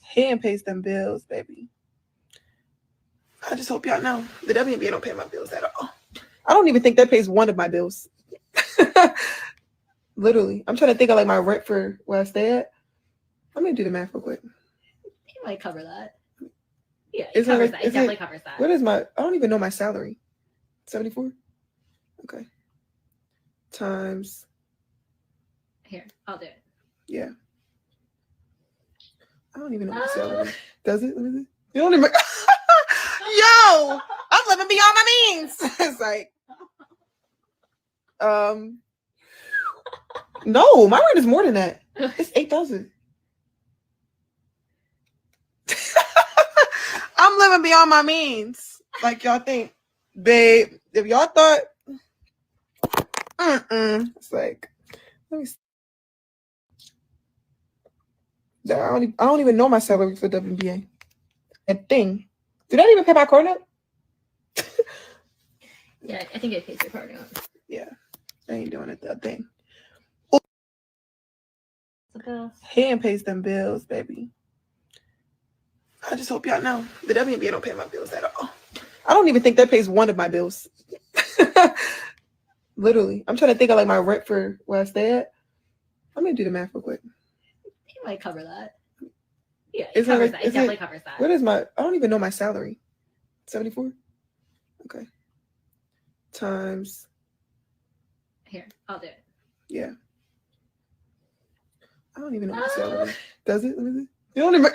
Hand pays them bills, baby. I just hope y'all know the WNBA don't pay my bills at all. I don't even think that pays one of my bills. Literally. I'm trying to think of like my rent for where I stay at. I'm going to do the math real quick. He might cover that. Yeah, it covers that. It definitely covers that. What is I don't even know my salary. 74? Okay. Times. Here, I'll do it. Yeah. I don't even know my salary. Does it? Let me see. You don't even. Yo! I'm living beyond my means. It's like. No, my rent is more than that. It's 8,000. I'm living beyond my means. Like y'all think. Babe, if y'all thought it's like let me see. I don't even know my salary for WNBA. That thing. Did that even pay my car note? Yeah, I think it pays your car note. Yeah. I ain't doing it that thing. Hand pays them bills, baby. I just hope y'all know the WNBA don't pay my bills at all. I don't even think that pays one of my bills. Literally. I'm trying to think of like my rent for where I stay at. I'm going to do the math real quick. He might cover that. Yeah, it covers that. It definitely covers that. What is I don't even know my salary. 74? Okay. Times. Here, I'll do it. Yeah. I don't even know my salary. Does it? Let me see. You don't even.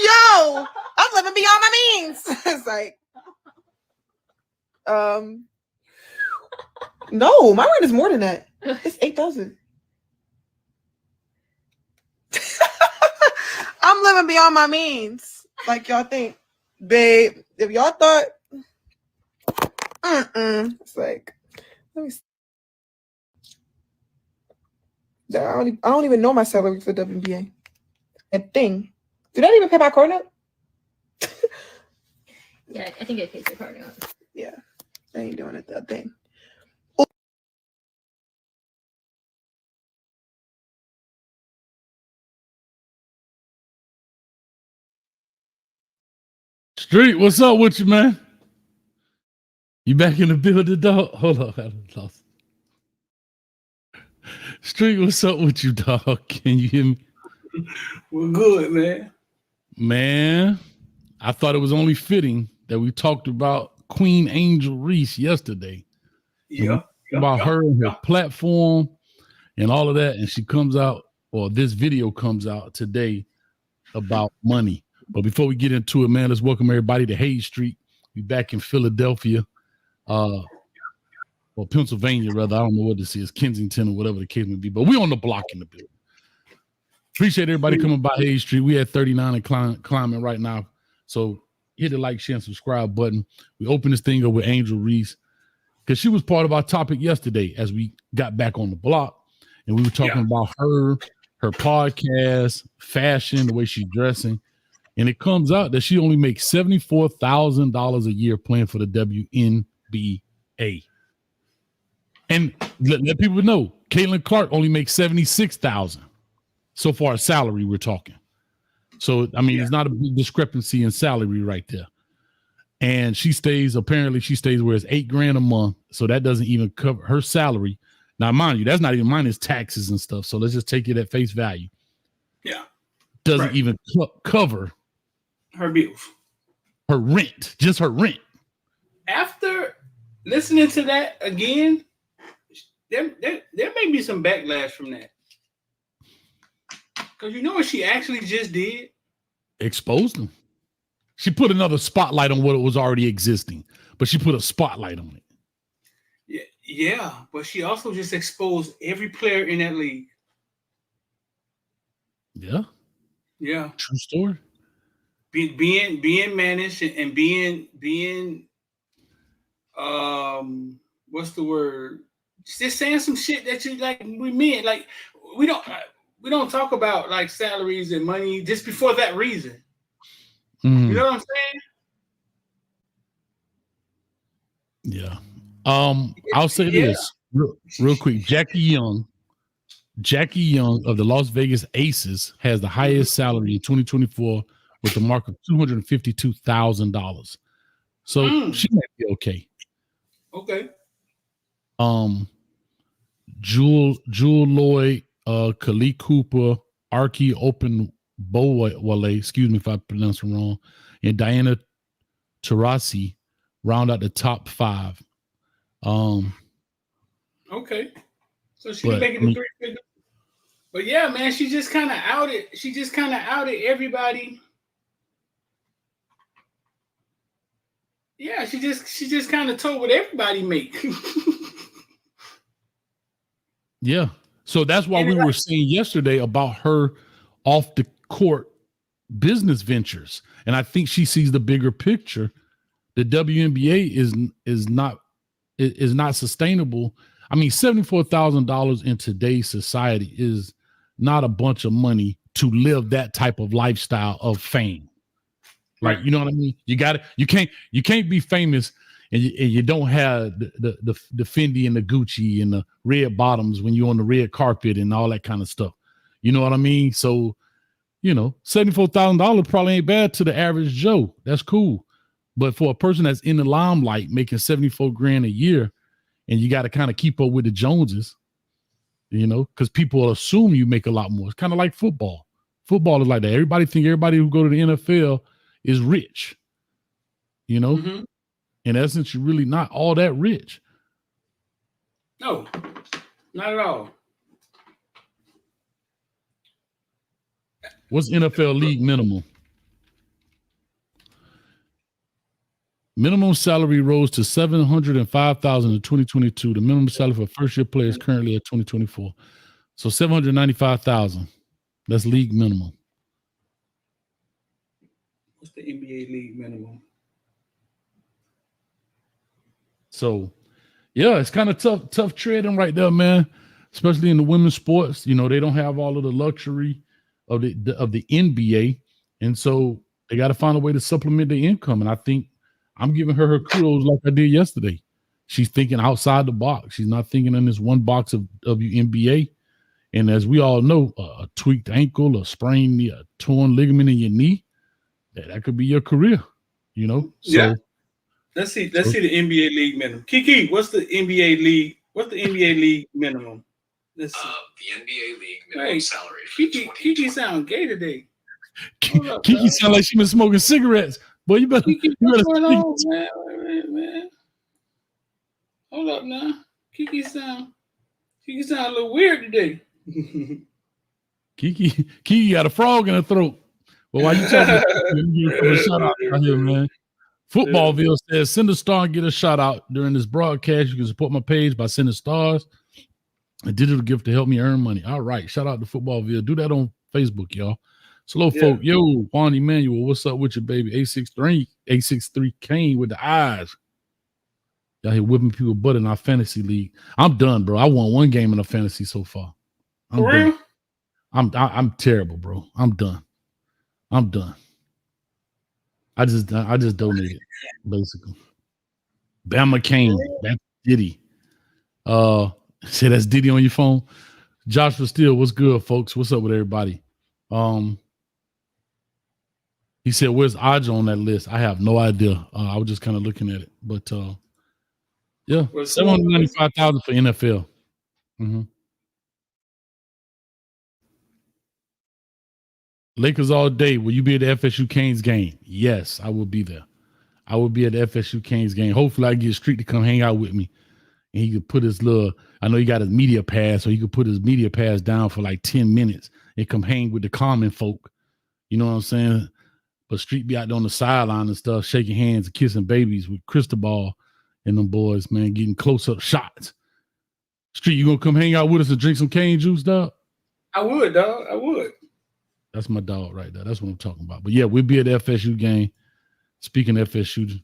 Yo! I'm living beyond my means. It's like. No, my rent is more than that. It's 8,000. I'm living beyond my means. Like y'all think. Babe, if y'all thought it's like let me see. I don't even know my salary for WNBA. That thing. Did that even pay my car note? Yeah, I think it pays your car note. Yeah. I ain't doing it that thing. Street, what's up with you, man? You back in the building, dog? Hold on, I lost. Street, what's up with you, dog? Can you hear me? We're good, man. Man, I thought it was only fitting that we talked about Queen Angel Reese yesterday. Yeah. About her and her platform and all of that. And she comes out, or this video comes out today about money. But before we get into it, man, let's welcome everybody to Hayes Street. We back in Philadelphia, or Pennsylvania, rather. I don't know what this is, Kensington or whatever the case may be. But we on the block in the building. Appreciate everybody coming by Hayes Street. We at 39 and climbing right now. So hit the like, share, and subscribe button. We open this thing up with Angel Reese because she was part of our topic yesterday as we got back on the block. And we were talking about her podcast, fashion, the way she's dressing. And it comes out that she only makes $74,000 a year playing for the WNBA. And let people know, Caitlin Clark only makes $76,000 so far as salary we're talking. So, I mean, it's not a big discrepancy in salary right there. And apparently she stays where it's $8,000 a month. So that doesn't even cover her salary. Now, mind you, that's not even minus taxes and stuff. So let's just take it at face value. Yeah. Doesn't even cover her bills. Her rent, just her rent. After listening to that again, there may be some backlash from that. Because you know what she actually just did? Exposed them. She put another spotlight on what was already existing, but she put a spotlight on it. Yeah, but she also just exposed every player in that league. Yeah. Yeah. True story. Being managed and being what's the word? Just saying some shit that you like we mean. Like we don't talk about like salaries and money just before that reason. Mm. You know what I'm saying? Yeah. I'll say this real quick. Jackie Young Jackie Young of the Las Vegas Aces has the highest salary in 2024 with a mark of $252,000. So she might be okay. Okay. Jewel Lloyd, Khalid Cooper, Archie Open Bowale, excuse me if I pronounce it wrong, and Diana Taurasi round out the top 5. Okay. So she can make it to 3 figures. But yeah, man, she just kind of outed everybody. Yeah, she just kind of told what everybody make. Yeah. So that's why we were saying yesterday about her off the court business ventures. And I think she sees the bigger picture. The WNBA is not sustainable. I mean, $74,000 in today's society is not a bunch of money to live that type of lifestyle of fame. Like, you know what I mean? You can't be famous and you don't have the Fendi and the Gucci and the red bottoms when you're on the red carpet and all that kind of stuff. You know what I mean? So, $74,000 probably ain't bad to the average Joe. That's cool. But for a person that's in the limelight making $74,000 a year, and you got to kind of keep up with the Joneses, because people assume you make a lot more. It's kind of like football. Football is like that. Everybody who go to the NFL is rich. In essence, you're really not all that rich. No, not at all. What's NFL league minimum? Minimum salary rose to $705,000 in 2022. The minimum salary for first-year players currently at 2024. So $795,000. That's league minimum. What's the NBA league minimum? So, yeah, it's kind of tough trading right there, man. Especially in the women's sports. They don't have all of the luxury of the NBA, and so they got to find a way to supplement their income. And I think I'm giving her kudos like I did yesterday. She's thinking outside the box. She's not thinking in this one box of WNBA. And as we all know, a tweaked ankle, a sprained knee, a torn ligament in your knee, that could be your career. So, yeah. Let's see the NBA league minimum. Kiki, what's the NBA league? What's the NBA league minimum? Let's see. The NBA league minimum salary. Kiki sound gay today. Kiki sound like she been smoking cigarettes. Boy, you better. What's going on, man? Hold up now. Kiki sound a little weird today. Kiki got a frog in her throat. Well, why you talking? A shout out right here, man. Footballville says, send a star and get a shout out during this broadcast. You can support my page by sending stars. A digital gift to help me earn money. All right. Shout out to Footballville. Do that on Facebook, y'all. Slow folk. Yo, Juan Emmanuel, what's up with you, baby? 863 Kane with the eyes. Y'all here whipping people butt in our fantasy league. I'm done, bro. I won one game in a fantasy so far. For real? I'm terrible, bro. I'm done. I just donated, basically. Bama Kane. That's Diddy. Say that's Diddy on your phone. Joshua Steele, what's good, folks? What's up with everybody? He said, where's Aja on that list? I have no idea. I was just kind of looking at it. But yeah, $795,000 for NFL. Lakers all day. Will you be at the FSU Canes game? Yes, I will be there. I will be at the FSU Canes game. Hopefully I get Street to come hang out with me. And he could put his I know he got his media pass, so he could put his media pass down for like 10 minutes and come hang with the common folk. You know what I'm saying? But Street be out there on the sideline and stuff, shaking hands and kissing babies with Cristobal and them boys, man, getting close-up shots. Street, you gonna come hang out with us and drink some cane juice, dog? I would, dog. I would. That's my dog right there. That's what I'm talking about. But yeah, we'll be at the FSU game. Speaking of FSU,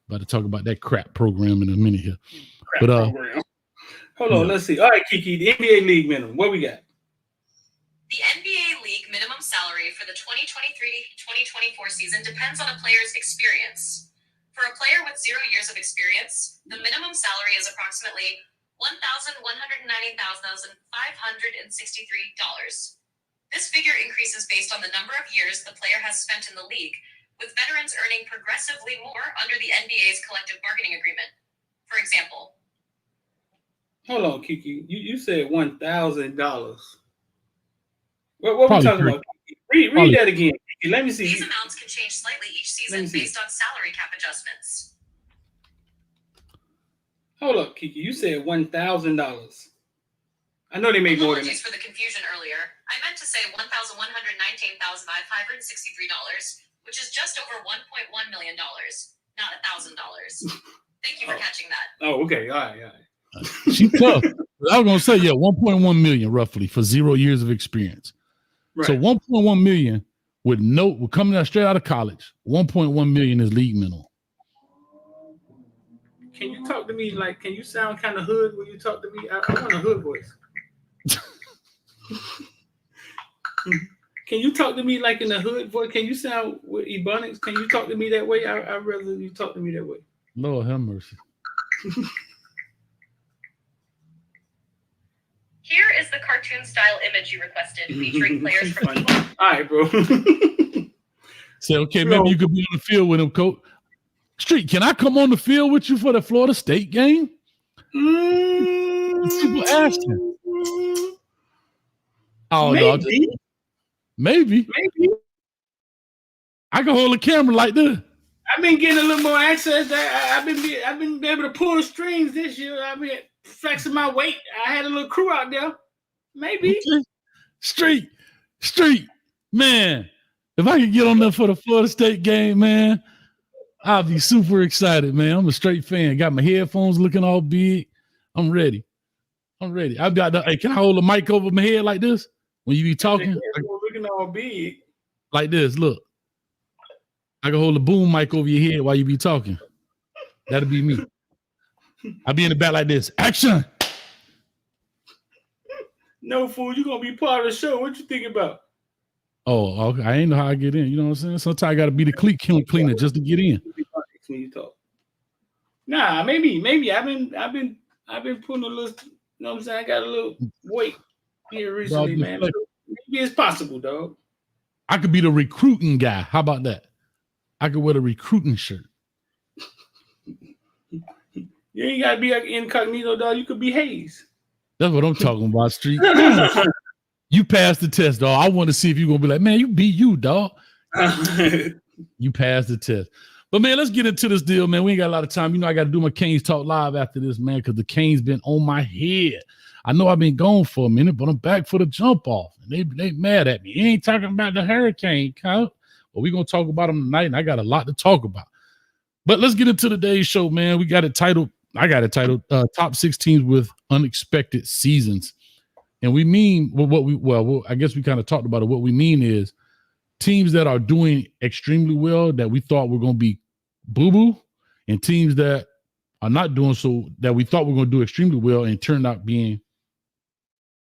about to talk about that crap program in a minute here. Program. Hold on, let's see. All right, Kiki, the NBA league minimum. What we got? The NBA league minimum salary for the 2023-2024 season depends on a player's experience. For a player with 0 years of experience, the minimum salary is approximately $1,190,563. This figure increases based on the number of years the player has spent in the league, with veterans earning progressively more under the NBA's collective bargaining agreement. For example, hold on, Kiki. You said $1,000. What we talking about? Read that again. Kiki. Let me see. These amounts can change slightly each season based on salary cap adjustments. Hold up, Kiki. You said $1,000. I know they made more than that. Apologies for the confusion earlier. I meant to say $1,119,563, which is just over $1.1 million, not $1,000. Thank you for catching that. Oh, okay. All right. She tough. I was gonna say 1.1 million roughly for 0 years of experience. Right. So 1.1 million with coming out straight out of college. 1.1 million is league minimum. Can you talk to me can you sound kind of hood when you talk to me? I want a hood voice. Can you talk to me like in a hood voice? Can you sound with Ebonics? Can you talk to me that way? I'd rather you talk to me that way. Lord have mercy. Here is the cartoon style image you requested, featuring players from the All right, bro. Say, okay, maybe you could be on the field with him, coach. Street, can I come on the field with you for the Florida State game? People asking. Oh, maybe. I can hold a camera like this. I've been getting a little more access. I've been able to pull the strings this year. I've been flexing my weight. I had a little crew out there. Maybe. Okay. Street, man. If I could get on there for the Florida State game, man, I'll be super excited, man. I'm a straight fan. Got my headphones looking all big. I'm ready. I've got hey, can I hold the mic over my head like this when you be talking? Looking all big. Like this, look. I can hold the boom mic over your head while you be talking. That'll be me. I'll be in the back like this. Action. No, fool, you're going to be part of the show. What you think about? Oh, okay. I ain't know how I get in. You know what I'm saying? Sometimes I got to be the cleat cleaner just to get in. When you talk. Nah, maybe. I've been putting a little, you know what I'm saying? I got a little weight here recently, man. Maybe it's possible, dog. I could be the recruiting guy. How about that? I could wear the recruiting shirt. You ain't got to be like incognito, dog. You could be Hayes. That's what I'm talking about, Street. You passed the test, dog. I want to see if you're going to be like, man, you be you, dog. You passed the test. But, man, let's get into this deal, man. We ain't got a lot of time. You know I got to do my Canes Talk Live after this, man, because the Canes been on my head. I know I've been gone for a minute, but I'm back for the jump off. And they mad at me. You ain't talking about the hurricane, count. Well, we're going to talk about them tonight, and I got a lot to talk about. But let's get into today's show, man. I got it titled, Top 6 Teams with Unexpected Seasons. And we mean, I guess we kind of talked about it. What we mean is teams that are doing extremely well that we thought were going to be boo-boo, and teams that are not doing so that we thought were going to do extremely well and turned out being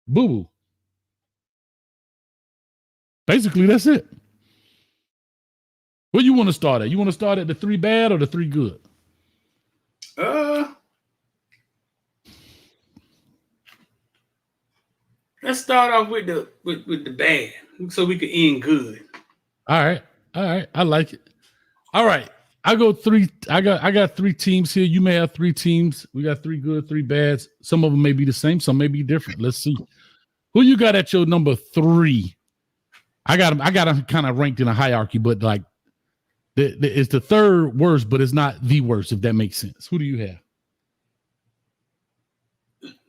boo-boo. Basically, that's it. Where you want to start at? You want to start at the 3 bad or the 3 good? Let's start off with the bad, so we can end good. All right. I like it. All right. I got 3 teams here. You may have 3 teams. We got 3 good, 3 bads. Some of them may be the same. Some may be different. Let's see. Who you got at your number 3? I got them kind of ranked in a hierarchy, but like it's the 3rd worst, but it's not the worst, if that makes sense. Who do you have?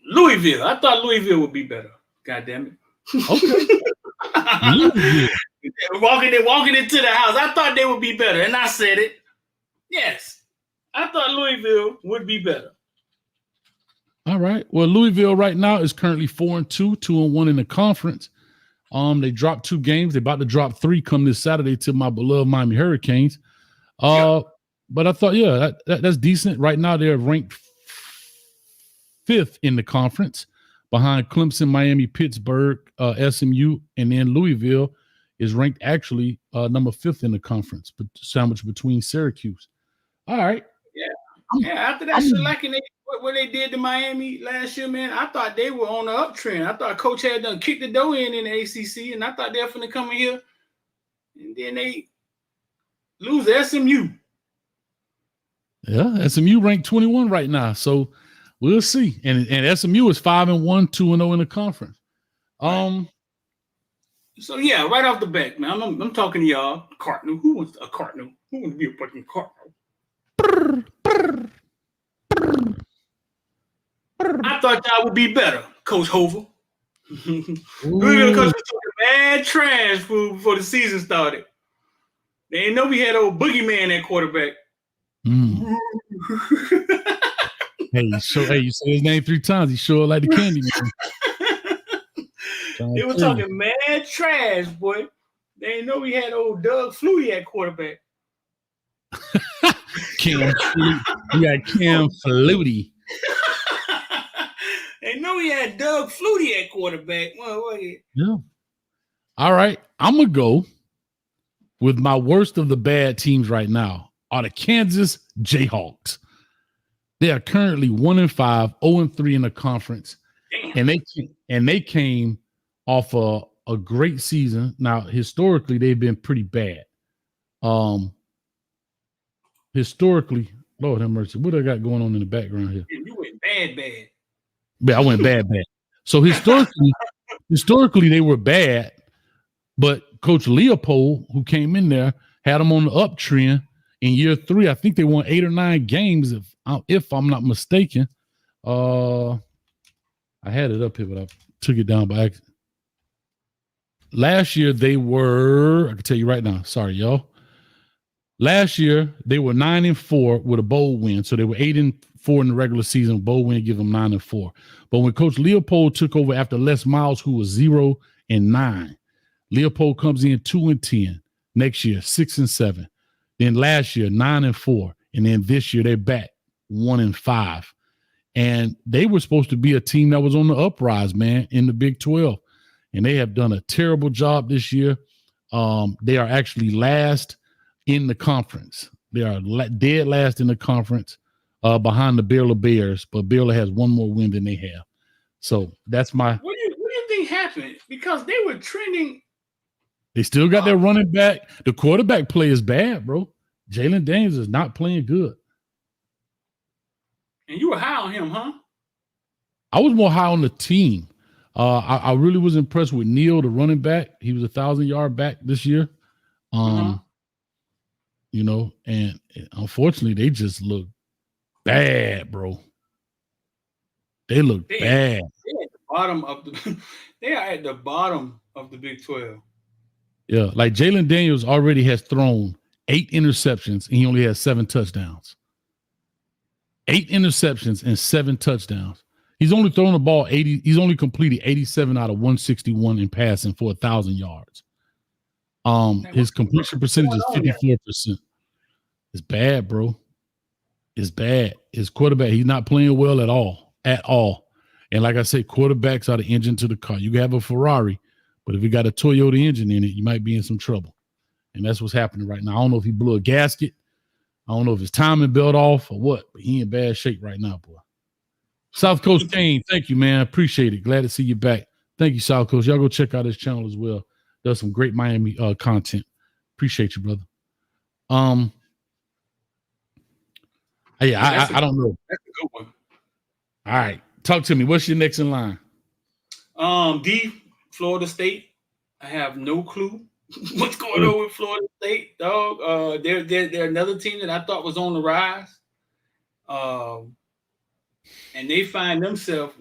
Louisville. I thought Louisville would be better. God damn it. Okay. Louisville. Walking into the house. I thought they would be better, and I said it. Yes. I thought Louisville would be better. All right. Well, Louisville right now is currently 4-2, 2-1 in the conference. They dropped 2 games. They're about to drop 3 come this Saturday to my beloved Miami Hurricanes. But I thought, that's decent. Right now, they're ranked 5th in the conference behind Clemson, Miami, Pittsburgh, SMU, and then Louisville is ranked actually number 5th in the conference, but sandwiched between Syracuse. All right. Yeah. After that, what they did to Miami last year, man, I thought they were on the uptrend. I thought Coach had done kicked the door in the ACC, and I thought they were going to come in here, and then they lose to SMU. Yeah, SMU ranked 21 right now, so we'll see. And SMU is 5-1, 2-0 in the conference. So yeah, right off the bat, man, I'm talking to y'all. Cardinal, who wants a Cardinal? Who wants to be a fucking Cardinal? I thought y'all would be better, Coach Hover. We're gonna talk bad trash before the season started. They didn't know we had old boogeyman at quarterback. Hey, you say his name 3 times. He sure like the candy man. They were talking mad trash, boy. They didn't know we had old Doug Flutie at quarterback. Cam Flutie. They know we had Doug Flutie at quarterback. Yeah. All right. I'm going to go with my worst of the bad teams right now are the Kansas Jayhawks. They are currently 1-5, 0-3 in the conference. Damn. And they came off a great season. Now, historically, they've been pretty bad. Historically, Lord have mercy. What I got going on in the background here? You went bad. Yeah, I went bad. So historically, they were bad, but Coach Leopold, who came in there, had them on the uptrend. In year 3, I think they won 8 or 9 games, if I'm not mistaken. I had it up here, but I took it down by accident. Last year, they were, I can tell you right now, sorry, y'all. Last year, they were 9-4 with a bowl win. So they were 8-4 in the regular season. Bowl win give them 9-4. But when Coach Leopold took over after Les Miles, who was 0-9, Leopold comes in 2-10. Next year, 6-7. Then last year, 9-4. And then this year, they're back 1-5. And they were supposed to be a team that was on the uprise, man, in the Big 12. And they have done a terrible job this year. They are actually last in the conference. They are dead last in the conference behind the Baylor Bears, but Baylor has one more win than they have. So that's my. What do you think happened? Because they were trending. They still got their running back. The quarterback play is bad, bro. Jalen Daniels is not playing good. And you were high on him, huh? I was more high on the team. I really was impressed with Neal, the running back. He was 1,000-yard back this year. You know, and unfortunately, they just look bad, bro. They look bad. They are at the bottom of the Big 12. Yeah, like Jalen Daniels already has thrown 8 interceptions, and he only has 7 touchdowns. 8 interceptions and 7 touchdowns. He's only thrown the ball 80. He's only completed 87 out of 161 in passing for 1,000 yards. His completion percentage is 54%. It's bad, bro. It's bad. His quarterback, he's not playing well at all. And like I said, quarterbacks are the engine to the car. You can have a Ferrari, but if you got a Toyota engine in it, you might be in some trouble. And that's what's happening right now. I don't know if he blew a gasket. I don't know if his timing belt off or what, but he in bad shape right now, boy. South Coast Kane, thank you, man. Appreciate it. Glad to see you back. Thank you, South Coast. Y'all go check out his channel as well. Does some great Miami content. Appreciate you, brother. Yeah, I don't know. That's a good one. All right. Talk to me. What's your next in line? Florida State. I have no clue what's going on with Florida State, dog. They're another team that I thought was on the rise. And they find themselves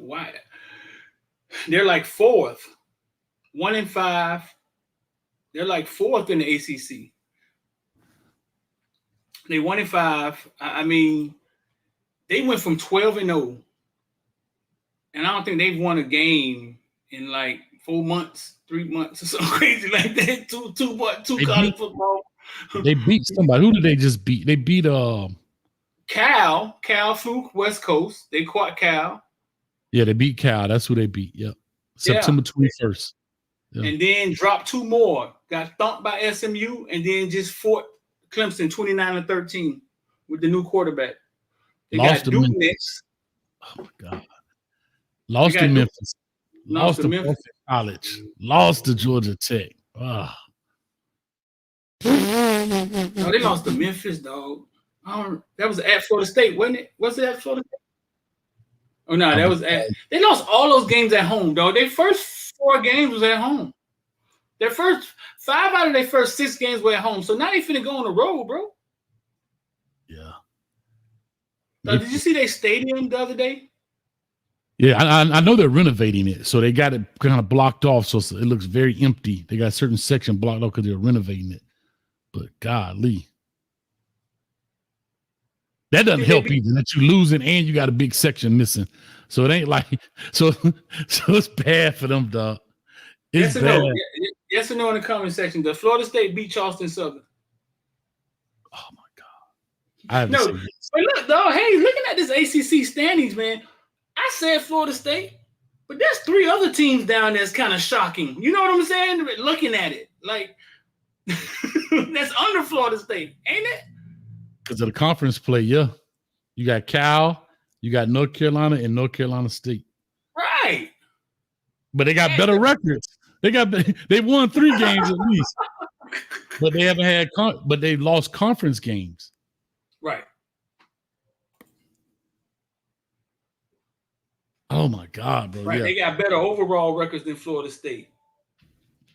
they're like 4th, 1-5. They're like 4th in the ACC. They 1-5. I mean, they went from 12-0, and I don't think they've won a game in like 4 months, 3 months, or something crazy like that. Two college football. They beat somebody. Who did they just beat? They beat Cal Fluke, West Coast. They caught Cal. Yeah, they beat Cal. That's who they beat. Yep. September 21st. Yeah. And then dropped 2 more. Got thumped by SMU, and then just fought Clemson 29-13 with the new quarterback. They got Duke next. Oh my God. Lost to Memphis. Lost to Memphis College. Lost to Georgia Tech. Oh. No, they lost to Memphis, dog. That was at Florida State, wasn't it? Was it at Florida State? Oh no, that was at. They lost all those games at home, dog. Their first 4 games was at home. Their first 5 out of their first 6 games were at home. So now they finna go on the road, bro. Yeah. Did you see their stadium the other day? Yeah, I know they're renovating it, so they got it kind of blocked off, so it looks very empty. They got a certain section blocked off because they're renovating it. But golly, that doesn't help either. That you losing and you got a big section missing, so it ain't like so it's bad for them, dog. It's yes or bad. no? Yes or no in the comment section. Does Florida State beat Charleston Southern? Oh my God, I haven't seen this. But look, dog. Hey, looking at this ACC standings, man. I said Florida State, but there's 3 other teams down there that's kind of shocking. You know what I'm saying? Looking at it, like that's under Florida State, ain't it? Because of the conference play, yeah. You got Cal, you got North Carolina, and North Carolina State. Right. But they got better records. They won 3 games at least, but they haven't had. But they lost conference games. Right. Oh my God, bro! Right, yeah. They got better overall records than Florida State.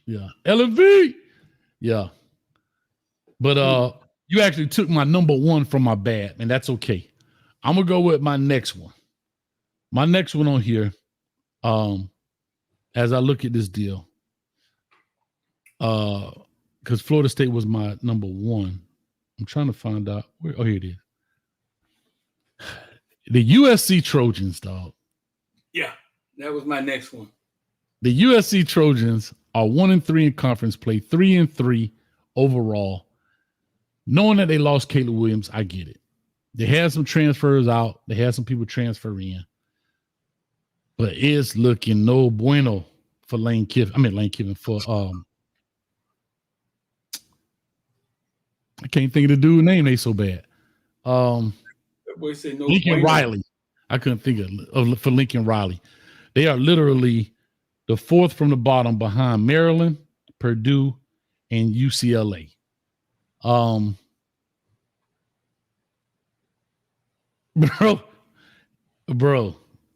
Yeah, LMV. Yeah, but you actually took my number 1 from my bad, and that's okay. I'm gonna go with my next one. My next one on here, as I look at this deal, because Florida State was my number 1. I'm trying to find out where. Oh, here it is. The USC Trojans, dog. Yeah, that was my next one. The USC Trojans are 1-3 in conference play, 3-3 overall. Knowing that they lost Caleb Williams, I get it. They had some transfers out. They had some people transfer in. But it's looking no bueno for Lane Kiffin for I can't think of the dude's name. They so bad. Boy said no Lincoln bueno. Riley. I couldn't think of for Lincoln Riley. They are literally the 4th from the bottom behind Maryland, Purdue, and UCLA. Bro,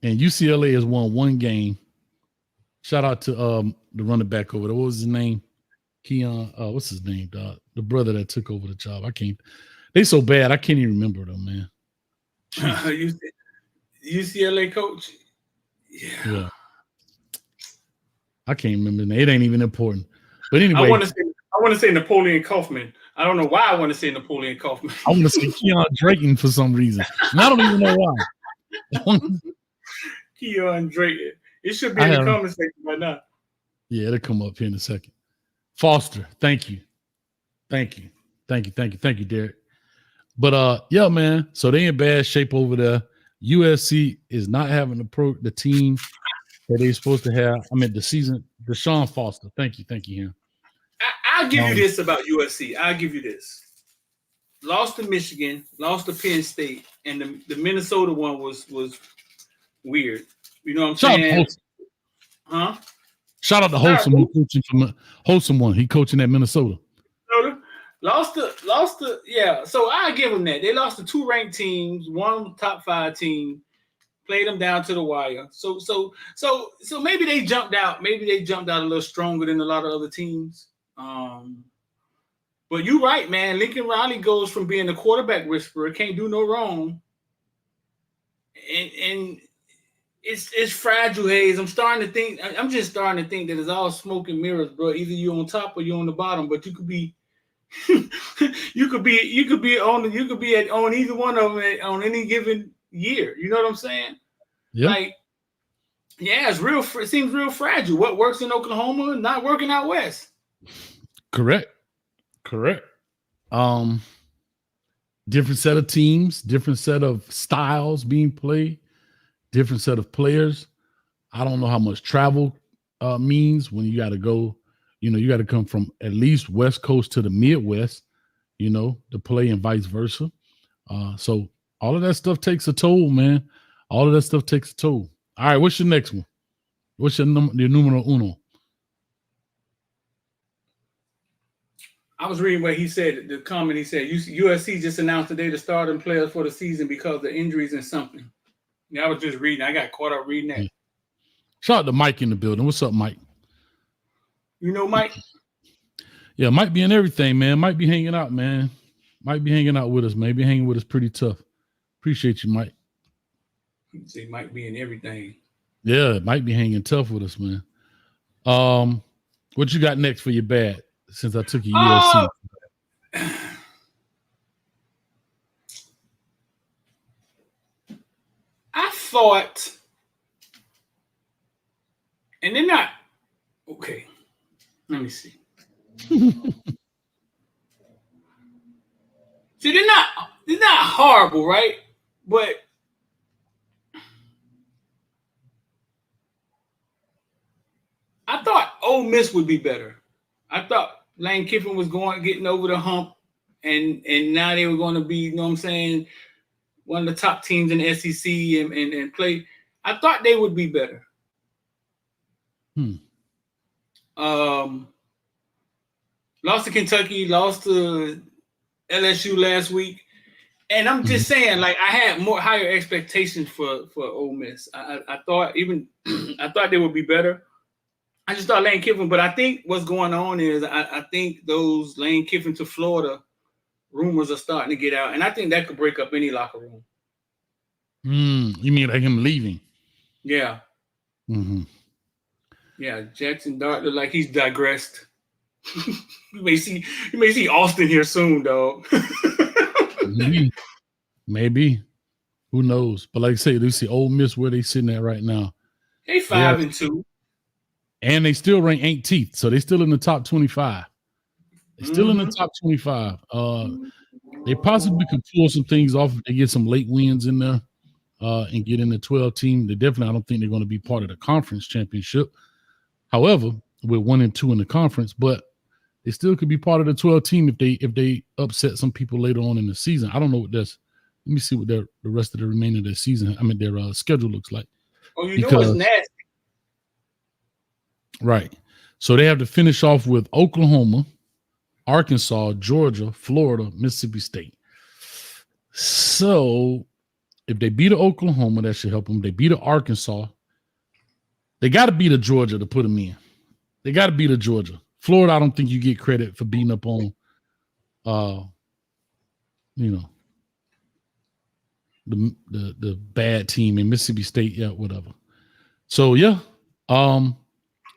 and UCLA has won 1 game. Shout out to the running back over there. What was his name? Keon. What's his name, dog? The brother that took over the job. They so bad. I can't even remember them, man. UCLA coach. Yeah. I can't remember the name. It ain't even important. But anyway, I want to say Napoleon Kaufman. I don't know why I want to say Napoleon Kaufman. I want to say Keon Drayton for some reason. And I don't even know why. Keon Drayton. It should be in the comment section by now. Yeah, it'll come up here in a second. Foster, thank you. Thank you, Derek. But yeah, man. So they in bad shape over there. USC is not having the team that they're supposed to have. I mean, the season. Deshaun Foster. Thank you, him. I'll give you this about USC. I'll give you this. Lost to Michigan, lost to Penn State, and the Minnesota one was weird. You know what I'm saying? Huh? Shout out to Wholesome, who coaching from Wholesome one. He coaching at Minnesota. Lost to yeah. So I give them that. They lost to 2 ranked teams, 1 top 5 team, played them down to the wire. So maybe they jumped out. Maybe they jumped out a little stronger than a lot of other teams. But you're right, man. Lincoln Riley goes from being a quarterback whisperer, can't do no wrong, and it's fragile, Hayes. I'm just starting to think that it's all smoke and mirrors, bro. Either you're on top or you're on the bottom, but you could be you could be on either one of them on any given year. You know what I'm saying? Yeah. Like, yeah, it's real. It seems real fragile. What works in Oklahoma, not working out west. Correct. Different set of teams, different set of styles being played, different set of players. I don't know how much travel means when you got to go. You know, you got to come from at least West Coast to the Midwest, to play and vice versa. So all of that stuff takes a toll, man. All of that stuff takes a toll. All right, what's your next one? What's your numero uno? I was reading what he said, the comment he said, USC just announced today the starting players for the season because of injuries and something. Yeah, I was just reading. I got caught up reading that. Shout out to Mike in the building. What's up, Mike? You know Mike? Yeah, Mike be in everything, man. Mike be hanging out, man. Mike be hanging out with us, man. Be hanging with us pretty tough. Appreciate you, Mike. You say Mike be in everything. Yeah, Mike be hanging tough with us, man. What you got next for your bad since I took your USC? I thought, and they're not okay. Let me see. See, they're not horrible, right? But I thought Ole Miss would be better. I thought Lane Kiffin was getting over the hump, and now they were going to be, you know what I'm saying, one of the top teams in the SEC and play. I thought they would be better. Lost to Kentucky, lost to LSU last week. And I'm just saying, like, I had higher expectations for Ole Miss. I thought I thought they would be better. I just thought Lane Kiffin, but I think what's going on is I think those Lane Kiffin to Florida rumors are starting to get out, and I think that could break up any locker room. You mean like him leaving? Yeah. Mm-hmm. Yeah, Jackson Dart look like he's digressed. You may see Austin here soon, dog. Maybe. Who knows? But like I say, they see Ole Miss where they sitting at right now. They 5-2. And they still rank 18th, so they still in the top 25. They're still in the top 25. They possibly could pull some things off if they get some late wins in there and get in the 12 team. They definitely, I don't think they're going to be part of the conference championship. However, we're 1-2 in the conference, but they still could be part of the 12 team if they upset some people later on in the season. I don't know what that's. Let me see what the rest of the remainder of their season, their schedule looks like. Oh, you know it's nasty. Right. So they have to finish off with Oklahoma, Arkansas, Georgia, Florida, Mississippi State. So if they beat Oklahoma, that should help them. They beat Arkansas. They got to beat a Georgia to put them in. They got to beat a Georgia. Florida, I don't think you get credit for beating up on, the bad team in Mississippi State. Yeah, whatever. So yeah,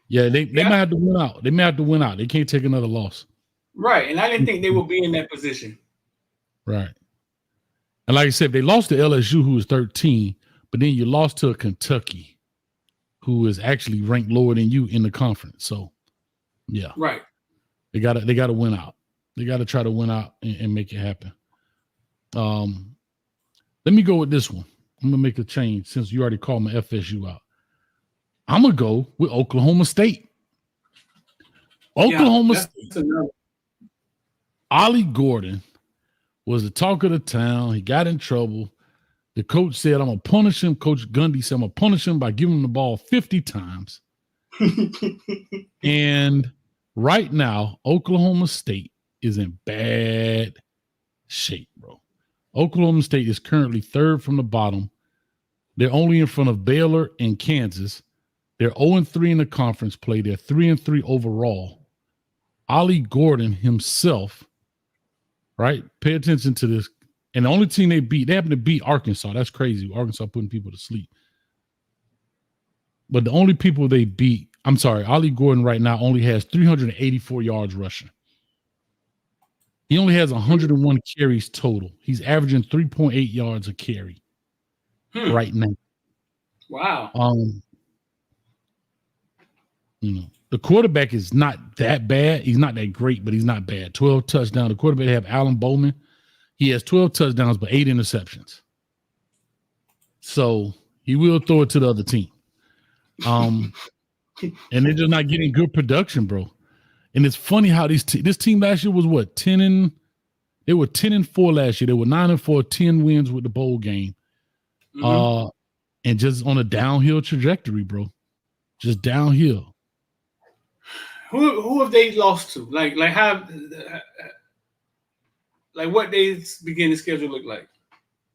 they might have to win out. They may have to win out. They can't take another loss. Right, and I didn't think they would be in that position. Right. And like I said, they lost to LSU, who was 13, but then you lost to Kentucky, who is actually ranked lower than you in the conference. So, yeah. Right. They got to win out. They got to try to win out and make it happen. Let me go with this one. I'm going to make a change since you already called my FSU out. I'm going to go with Oklahoma State. Oklahoma State. Ollie Gordon was the talk of the town. He got in trouble. The coach said, I'm going to punish him. Coach Gundy said, I'm going to punish him by giving him the ball 50 times. And right now, Oklahoma State is in bad shape, bro. Oklahoma State is currently third from the bottom. They're only in front of Baylor and Kansas. They're 0-3 in the conference play. They're 3-3 overall. Ollie Gordon himself, right? Pay attention to this. And the only team they happen to beat Arkansas. That's crazy. Arkansas putting people to sleep. But the only people they beat, Ollie Gordon right now only has 384 yards rushing. He only has 101 carries total. He's averaging 3.8 yards a carry right now. Wow. The quarterback is not that bad. He's not that great, but he's not bad. 12 touchdowns. The quarterback have Alan Bowman. He has 12 touchdowns, but 8 interceptions. So he will throw it to the other team. And they're just not getting good production, bro. And it's funny how this team last year was what? They were 10-4 last year. They were 9-4, 10 wins with the bowl game. Mm-hmm. and just on a downhill trajectory, bro. Just downhill. Who have they lost to? Like what they beginning schedule look like?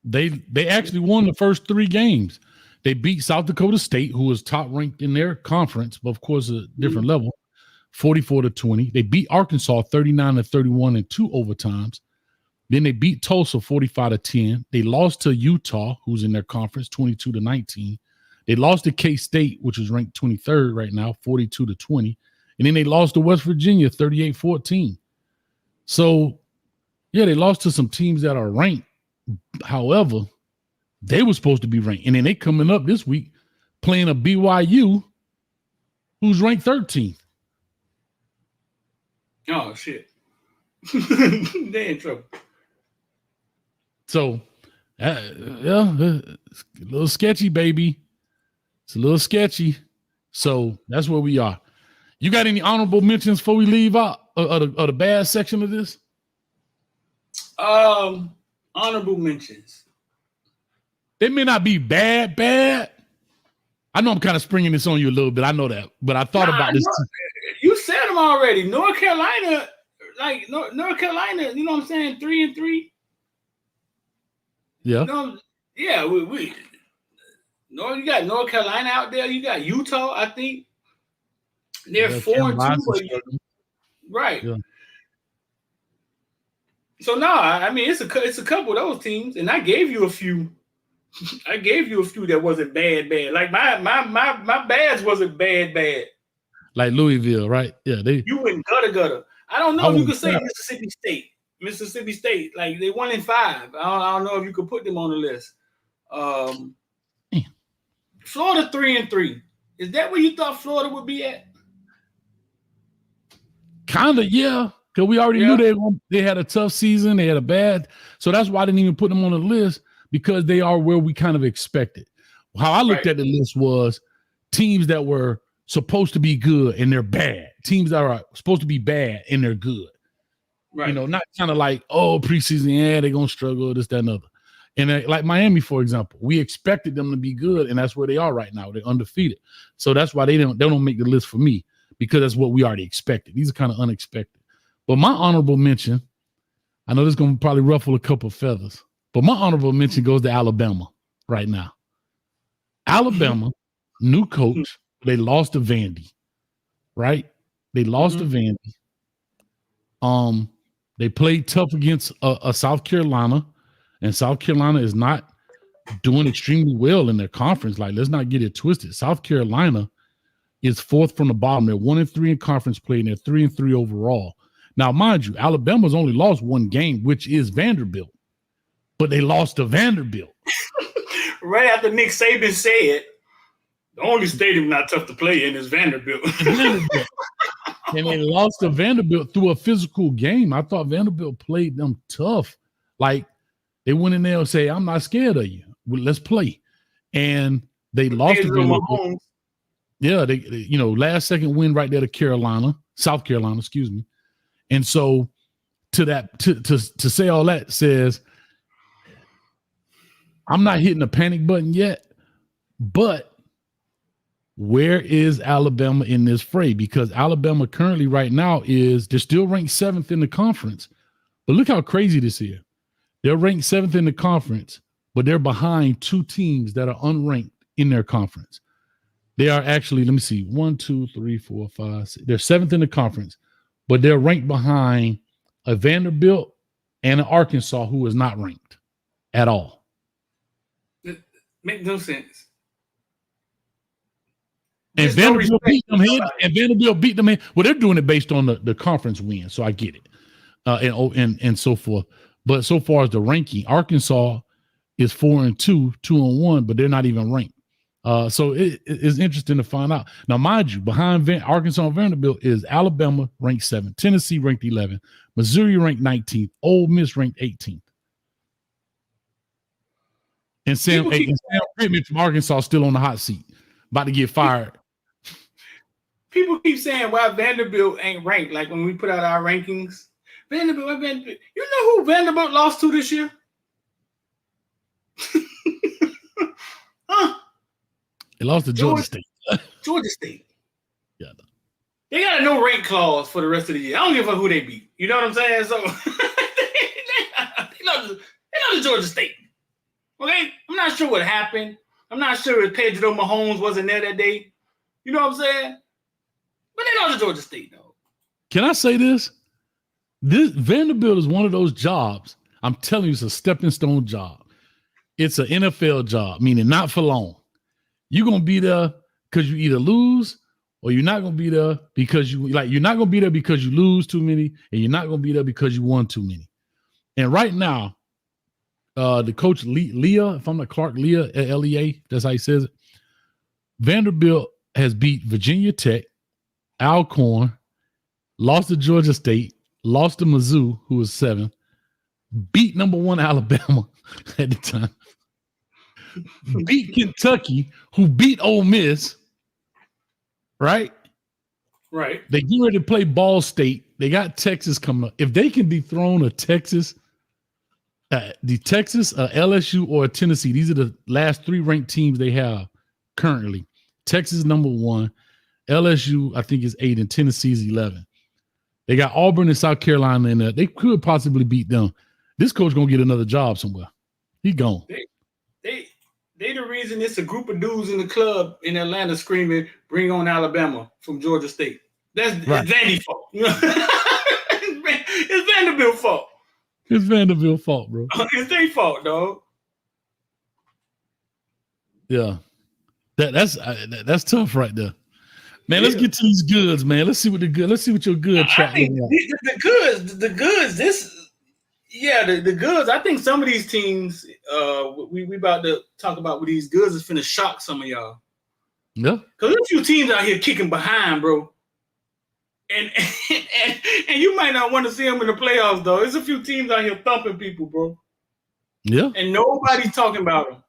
They actually won the first 3 games. They beat South Dakota State, who was top ranked in their conference, but of course a different level, 44-20. They beat Arkansas 39-31 in 2 overtimes. Then they beat Tulsa 45-10. They lost to Utah, who's in their conference, 22-19. They lost to K-State, which is ranked 23rd right now, 42-20. And then they lost to West Virginia 38-14. So, yeah, they lost to some teams that are ranked. However, they were supposed to be ranked. And then they coming up this week playing a BYU who's ranked 13th. Oh, shit. They're in trouble. So, yeah, it's a little sketchy, baby. It's a little sketchy. So that's where we are. You got any honorable mentions before we leave out of the bad section of this? Honorable mentions. They may not be bad. I know I'm kind of springing this on you a little bit. I know that, but I thought about this. You said them already. North Carolina, North Carolina. You know what I'm saying? 3-3. Yeah. Yeah. You got North Carolina out there. You got Utah. I think they're 4-2. Right. Yeah. So no, I mean it's a couple of those teams, and I gave you a few. I gave you a few that wasn't bad. Like my bads wasn't bad. Like Louisville, right? Yeah, you went gutter. I don't know if you could say Mississippi State, like they 1-5. I don't know if you could put them on the list. Florida 3-3. Is that where you thought Florida would be at? Kind of, yeah. Because we already knew they had a tough season. They had a bad. So that's why I didn't even put them on the list, because they are where we kind of expected. How I looked at the list was teams that were supposed to be good and they're bad. Teams that are supposed to be bad and they're good. Right. You know, not kind of like, oh, preseason, they're going to struggle, this, that, and other. And like Miami, for example, we expected them to be good, and that's where they are right now. They're undefeated. So that's why they don't make the list for me, because that's what we already expected. These are kind of unexpected. But my honorable mention, I know this is going to probably ruffle a couple of feathers, but my honorable mention goes to Alabama right now. Alabama, new coach, they lost to Vandy, right? They lost to Vandy. They played tough against a South Carolina, and South Carolina is not doing extremely well in their conference. Like, let's not get it twisted. South Carolina is 4th from the bottom. They're 1-3 in conference play, and they're 3-3 overall. Now, mind you, Alabama's only lost 1 game, which is Vanderbilt, but they lost to Vanderbilt. Right after Nick Saban said, the only stadium not tough to play in is Vanderbilt. And they lost to Vanderbilt through a physical game. I thought Vanderbilt played them tough. Like, they went in there and say, I'm not scared of you. Let's play. And they lost to Vanderbilt. Yeah, they last second win right there to South Carolina, excuse me. And so to say all that says, I'm not hitting the panic button yet, but where is Alabama in this fray? Because Alabama currently right now they're still ranked 7th in the conference. But look how crazy this is. They're ranked 7th in the conference, but they're behind 2 teams that are unranked in their conference. They are actually, let me see, 1, 2, 3, 4, 5, 6. They're 7th in the conference, but they're ranked behind a Vanderbilt and an Arkansas who is not ranked at all. It makes no sense. And Vanderbilt beat them. Well, they're doing it based on the conference win, so I get it, and so forth. But so far as the ranking, Arkansas is 4-2, 2-1, but they're not even ranked. So it is interesting to find out. Now, mind you, behind Arkansas and Vanderbilt is Alabama ranked 7th, Tennessee ranked 11th, Missouri ranked 19th, Ole Miss ranked 18th. And Sam Pittman from Arkansas still on the hot seat, about to get fired. People keep saying why Vanderbilt ain't ranked. Like when we put out our rankings, Vanderbilt. You know who Vanderbilt lost to this year? Huh? They lost to Georgia State. Georgia State. Yeah. They got a no rank clause for the rest of the year. I don't give a fuck who they beat. You know what I'm saying? So they lost to Georgia State. Okay? I'm not sure what happened. I'm not sure if Pedro Mahomes wasn't there that day. You know what I'm saying? But they lost to Georgia State, though. Can I say this? This Vanderbilt is one of those jobs. I'm telling you, it's a stepping stone job. It's an NFL job, meaning not for long. You're gonna be there because you either lose or you're not gonna be there because you're not gonna be there because you lose too many, and you're not gonna be there because you won too many. And right now, the coach Leah, if I'm not Clark Leah, Lea, that's how he says it. Vanderbilt has beat Virginia Tech, Alcorn, lost to Georgia State, lost to Mizzou, who was 7, beat number 1 Alabama at the time, beat Kentucky, who beat Ole Miss, right? Right. They get ready to play Ball State. They got Texas coming up. If they can dethrone a Texas, LSU, or Tennessee, these are the last 3 ranked teams they have currently. Texas number 1, LSU I think is 8, and Tennessee is 11. They got Auburn and South Carolina in there. They could possibly beat them. This coach gonna get another job somewhere. He gone. They the reason it's a group of dudes in the club in Atlanta screaming, "Bring on Alabama" from Georgia State. That's right. It's Vandy's fault. It's Vanderbilt's fault. It's Vanderbilt's fault, bro. It's their fault, dog. Yeah, that's tough right there, man. Let's get to these goods, man. Let's see what your good track is. The goods. The goods. I think some of these teams, we about to talk about with these goods is finna shock some of y'all. Yeah, because there's a few teams out here kicking behind, bro. And you might not want to see them in the playoffs, though. There's a few teams out here thumping people, bro. Yeah. And nobody's talking about them.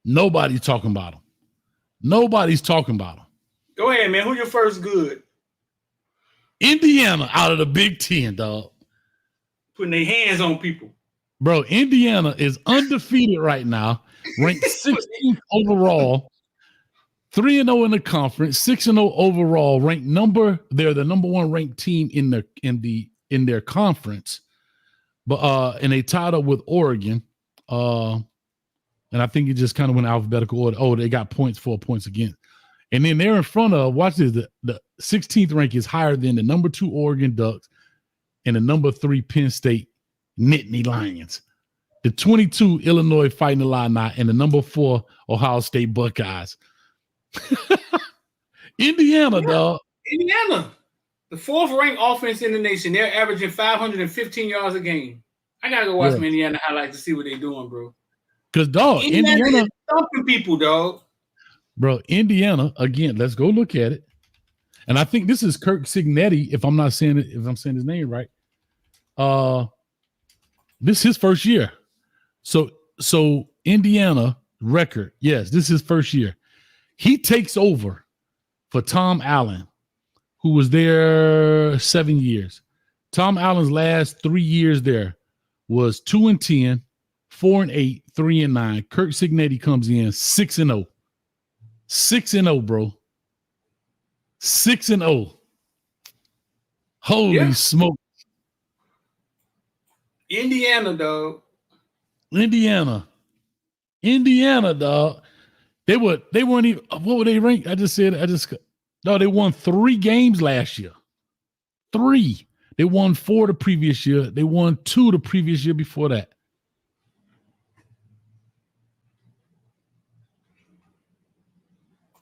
Nobody's talking about them. Go ahead, man. Who your first good? Indiana out of the Big Ten, dog. Putting their hands on people. Bro, Indiana is undefeated right now, ranked 16th overall. 3-0 in the conference, 6-0 overall, they're the number 1 ranked team in their conference. But and they tied up with Oregon. And I think it just kind of went alphabetical order. Oh, they got 4 points again. And then they're in front of, watch this, the 16th rank is higher than the number 2 Oregon Ducks and the number 3 Penn State Nittany Lions. The 22 Illinois Fighting Illini and the number 4 Ohio State Buckeyes. Indiana, dog. Indiana, the 4th ranked offense in the nation. They're averaging 515 yards a game. I gotta go watch some Indiana highlights to see what they're doing, bro. Because dog, Indiana is thumping people, dog. Bro, Indiana again. Let's go look at it. And I think this is Kirk Cignetti, if I'm saying his name right. This is his first year. So Indiana record. Yes, this is his first year. He takes over for Tom Allen, who was there 7 years. Tom Allen's last 3 years there was 2-10, 4-8, 3-9. Kirk Cignetti comes in 6-0. 6-0, bro. 6-0. Holy smoke. Indiana, dog. Indiana, dog. They weren't even, what were they ranked? They won 3 games last year. 3. They won 4 the previous year. They won 2 the previous year before that.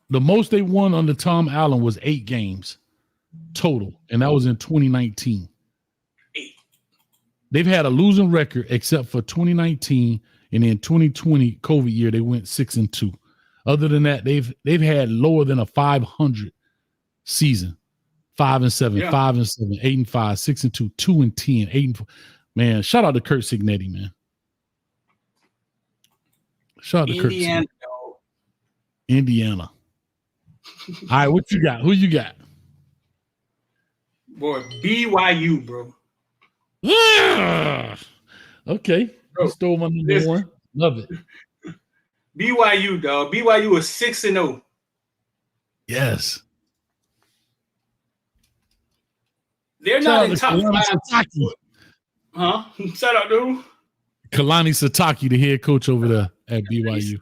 The most they won under Tom Allen was 8 games total, and that was in 2019. 8. They've had a losing record except for 2019, and in 2020 COVID year they went 6-2. Other than that, they've had lower than a 500 season. 5-7, 5-7, 8-5, 6-2, 2-10, 8-4. Man, shout out to Kirk Cignetti, man. Shout out to Kirk Cignetti. Indiana. All right, what you got? Who you got? Boy, BYU, bro. Okay. Bro, you stole my number 1. Love it. BYU, dog. BYU is 6-0. Yes. They're Shout not out in to top Kalani 5. Sitake. Huh? Shout out to who? Kalani Sitake, the head coach over there at BYU.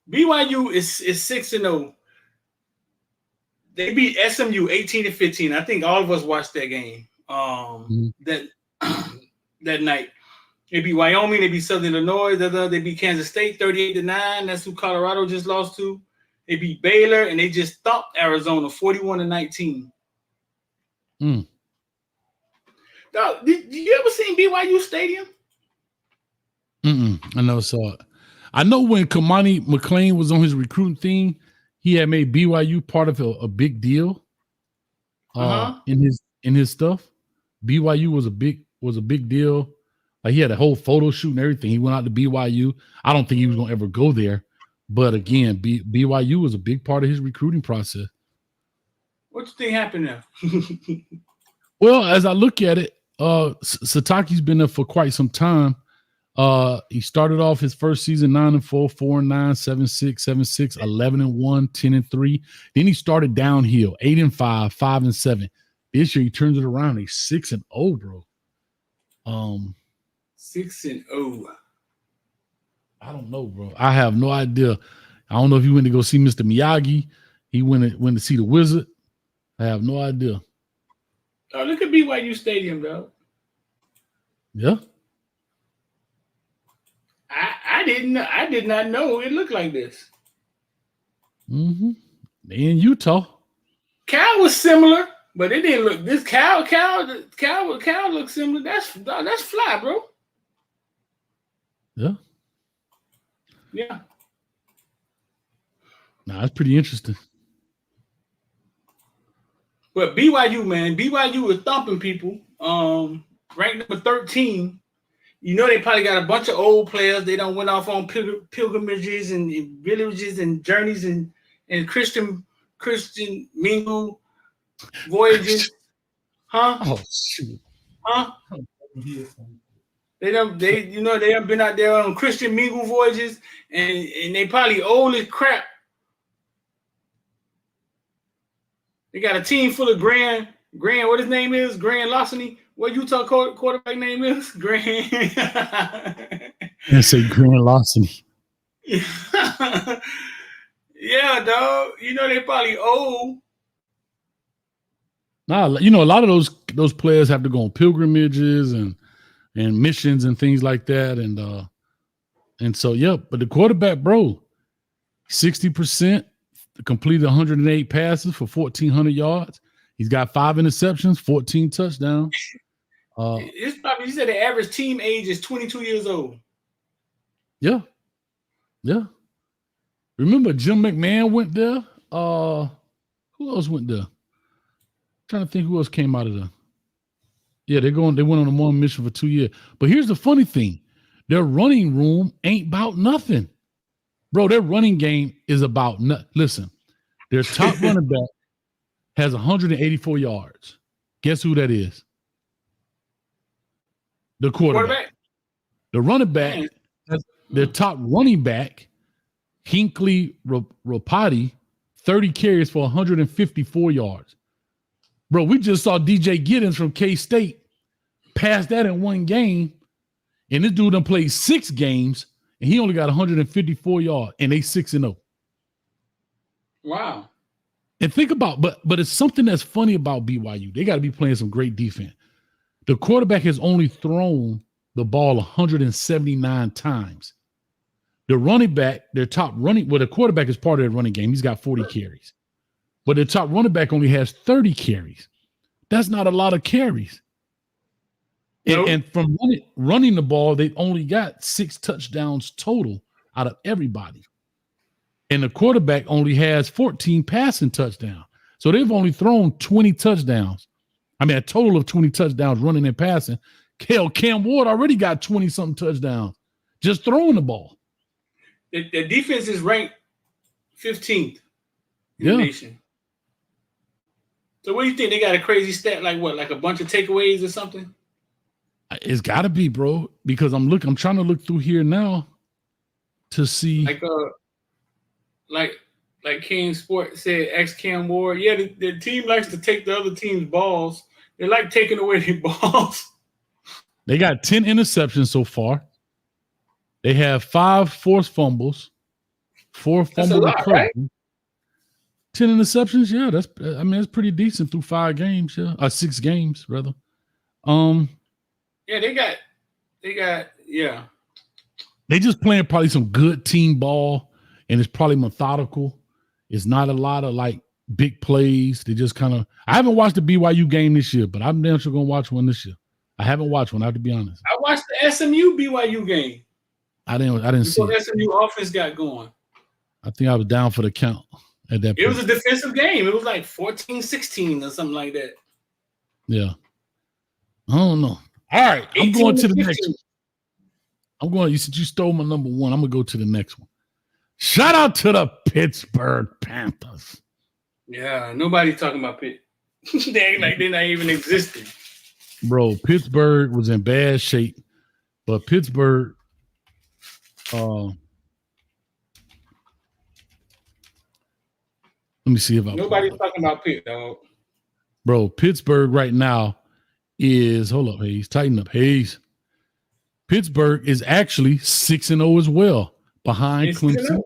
BYU is 6-0. They beat SMU 18-15. I think all of us watched that game. That night. They beat Wyoming. They beat Southern Illinois. They beat Kansas State 38-9. That's who Colorado just lost to. They beat Baylor, and they just thumped Arizona 41-19. Dog, did you ever seen BYU Stadium? I never saw it. I know when Kamani McLean was on his recruiting thing, he had made BYU part of a big deal in his stuff. BYU was a big deal. Like he had a whole photo shoot and everything. He went out to BYU. I don't think he was going to ever go there. But again, BYU was a big part of his recruiting process. What do you think happened there? Well, as I look at it, Sitake's been there for quite some time. He started off his first season 9-4, 4-9, 7-6, 7-6, 11-1, 10-3. Then he started downhill, 8-5, 5-7. This year he turns it around. He's 6-0, bro. 6-0. I don't know, bro. I have no idea. I don't know if he went to go see Mr. Miyagi. He went to see the Wizard. I have no idea. Oh, look at BYU Stadium, dog. Yeah. I did not know it looked like this. Mm-hmm. They in Utah. Cal was similar, but it didn't look this. Cal looks similar. That's fly, bro. Yeah. Yeah. Nah, that's pretty interesting. But BYU, man, BYU is thumping people. Ranked number 13. You know they probably got a bunch of old players. They don't went off on pilgrimages and villages and journeys and Christian mingle voyages, huh? Oh shoot, huh? They have been out there on Christian mingle voyages and they probably old as crap. They got a team full of Grand. What his name is? Grand Larceny. What Utah quarterback name is? Grand. I say Grand Larceny. Yeah, dog. You know they probably old. Nah, you know a lot of those players have to go on pilgrimages and missions and things like that, and so yeah. But the quarterback, bro, 60% completed 108 passes for 1,400 yards. He's got 5 interceptions, 14 touchdowns. It's probably, you said the average team age is 22 years old. Yeah. Remember Jim McMahon went there? Who else went there? I'm trying to think who else came out of there. Yeah, they went on a one mission for 2 years. But here's the funny thing. Their running room ain't about nothing. Bro, their running game is about nothing. Listen, their top running back has 184 yards. Guess who that is? The quarterback. The running back, their top running back, Hinckley Ropati, 30 carries for 154 yards. Bro, we just saw DJ Giddens from K-State pass that in one game, and this dude done played 6 games, and he only got 154 yards, and they 6-0. Wow. And think about, but it's something that's funny about BYU. They got to be playing some great defense. The quarterback has only thrown the ball 179 times. The running back, their top running, the quarterback is part of their running game. He's got 40 carries. But their top running back only has 30 carries. That's not a lot of carries. Nope. And from running the ball, they've only got 6 touchdowns total out of everybody. And the quarterback only has 14 passing touchdowns. So they've only thrown 20 touchdowns. I mean, a total of 20 touchdowns running and passing. Hell, Cam Ward already got 20-something touchdowns just throwing the ball. The defense is ranked 15th in the nation. So what do you think? They got a crazy stat like what? Like a bunch of takeaways or something? It's got to be, bro, because I'm trying to look through here now. to see. Like King Sport said, ex-Cam Ward. Yeah, the team likes to take the other team's balls. They like taking away their balls. They got 10 interceptions so far. They have 5 forced fumbles, 4 fumble recoveries. Right? 10 interceptions, yeah, that's pretty decent through 5 games, yeah. 6 games, rather. Yeah, they got yeah. They just playing probably some good team ball, and it's probably methodical. It's not a lot of like big plays. They just kind of. I haven't watched the BYU game this year, but I'm damn sure gonna watch one this year. I haven't watched one. I have to be honest. I watched the SMU BYU game. I didn't see it. SMU offense got going. I think I was down for the count at that point. It was a defensive game. It was like 14-16 or something like that. Yeah. I don't know. All right, I'm going to the next one. I'm going. You said you stole my number 1. I'm gonna go to the next one. Shout out to the Pittsburgh Panthers. Yeah, nobody's talking about Pitt. They act like they're not even existing. Bro, Pittsburgh was in bad shape, but Pittsburgh, let me see if nobody's talking about Pitt, dog. Bro, Pittsburgh right now is hold up, Hayes. Tighten up, Hayes. Pittsburgh is actually 6-0 as well, behind Clemson.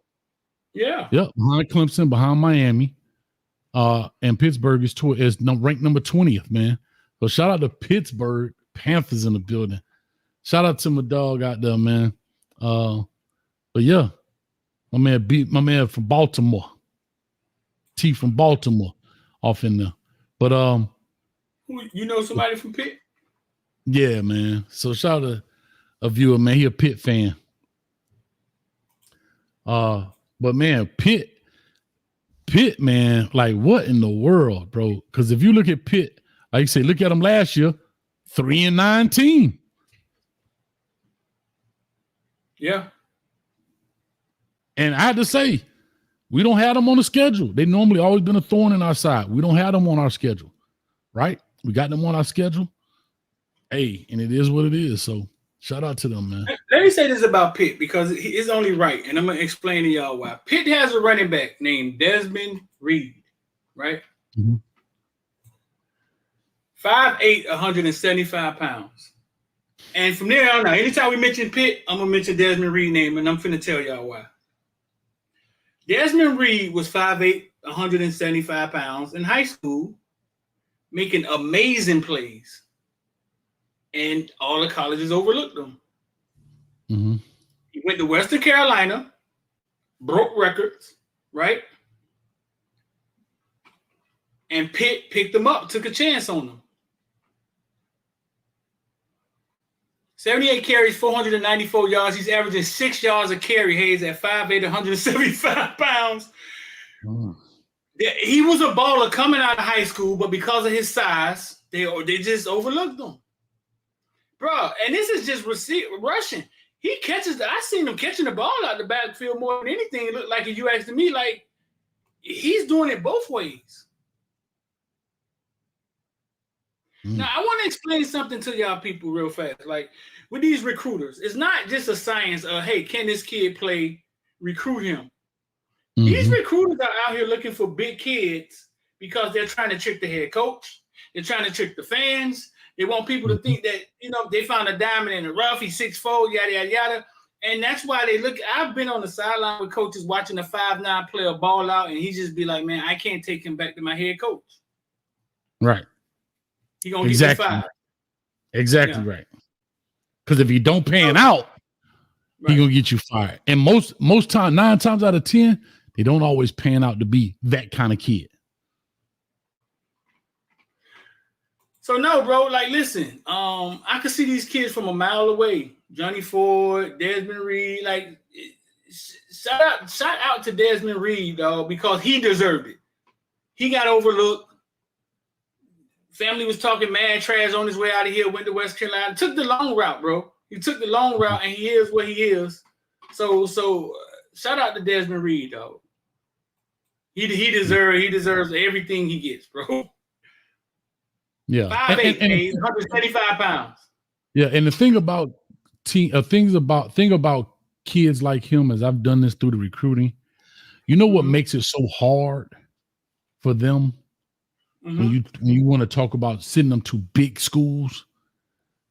Yeah. Yep, behind Clemson, behind Miami. And Pittsburgh is ranked number 20th, man. So shout out to Pittsburgh Panthers in the building. Shout out to my dog out there, man. But yeah, my man beat my man from Baltimore. T from Baltimore off in there. But you know somebody from Pitt? Yeah, man. So shout out to a viewer, man. He a Pitt fan. But man, Pitt, man, like what in the world, bro? Because if you look at Pitt, like you say, look at them last year, 3-19. Yeah. And I had to say, we don't have them on the schedule. They normally always been a thorn in our side. We don't have them on our schedule, right? We got them on our schedule. Hey, and it is what it is. So shout out to them, man. Let me say this about Pitt because it's only right, and I'm going to explain to y'all why. Pitt has a running back named Desmond Reed, right? Mm-hmm. 5'8", 175 pounds. And from there on out, anytime we mention Pitt, I'm going to mention Desmond Reed's name, and I'm finna tell y'all why. Desmond Reed was 5'8", 175 pounds in high school, making amazing plays. And all the colleges overlooked him. Mm-hmm. He went to Western Carolina, broke records, right? And Pitt picked him up, took a chance on him. 78 carries, 494 yards. He's averaging 6 yards a carry, Hayes, at 5'8", 175 pounds. Mm. He was a baller coming out of high school, but because of his size, they just overlooked him. Bro, and this is just rushing. He catches I seen him catching the ball out the backfield more than anything. It looked like, if you asked me, like, he's doing it both ways. Now, I want to explain something to y'all people real fast. Like, with these recruiters, it's not just a science of, hey, can this kid play? Recruit him. Mm-hmm. These recruiters are out here looking for big kids because they're trying to trick the head coach. They're trying to trick the fans. They want people to think that, they found a diamond in the rough. He's 6'4", yada, yada, yada. And that's why they look. I've been on the sideline with coaches watching a 5'9" player ball out, and he just be like, man, I can't take him back to my head coach. Right. He gonna get fired. Exactly right. Because if you don't pan out, he gonna get you fired. And most time, 9 times out of 10, they don't always pan out to be that kind of kid. So no, bro. Like, listen. I could see these kids from a mile away. Johnny Ford, Desmond Reed. Like, shout out to Desmond Reed, though, because he deserved it. He got overlooked. Family was talking mad trash on his way out of here, went to West Carolina. Took the long route, bro. He took the long route, and he is what he is. So shout out to Desmond Reed, though. He deserves everything he gets, bro. Yeah. 5'8", 175 pounds. Yeah, and the thing about kids like him, as I've done this through the recruiting, you know what makes it so hard for them when you want to talk about sending them to big schools?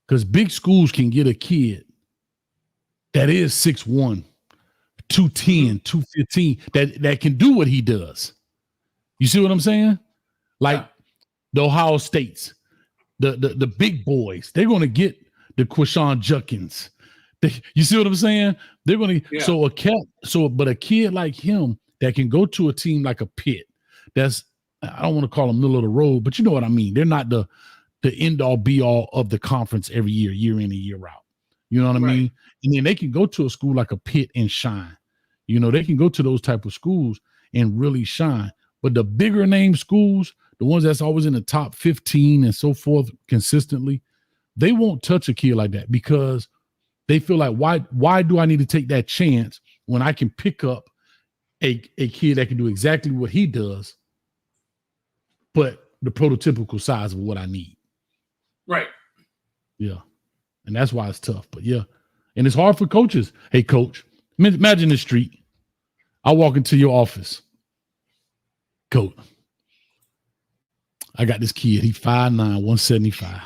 Because big schools can get a kid that is 6'1", 210, 215, that can do what he does. You see what I'm saying? Like the Ohio States, the big boys, they're going to get the Quashon Judkins. You see what I'm saying? They're going to but a kid like him that can go to a team like a Pitt, that's, I don't want to call them middle of the road, but you know what I mean. They're not the end all be all of the conference every year in and year out. You know what I mean? And then they can go to a school like a Pitt and shine. You know, they can go to those type of schools and really shine. But the bigger name schools, the ones that's always in the top 15 and so forth consistently, they won't touch a kid like that because they feel like, why do I need to take that chance when I can pick up a kid that can do exactly what he does, but the prototypical size of what I need? Right. Yeah. And that's why it's tough. But yeah. And it's hard for coaches. Hey, coach, imagine the street. I walk into your office. Coach, I got this kid. He's 5'9", 175.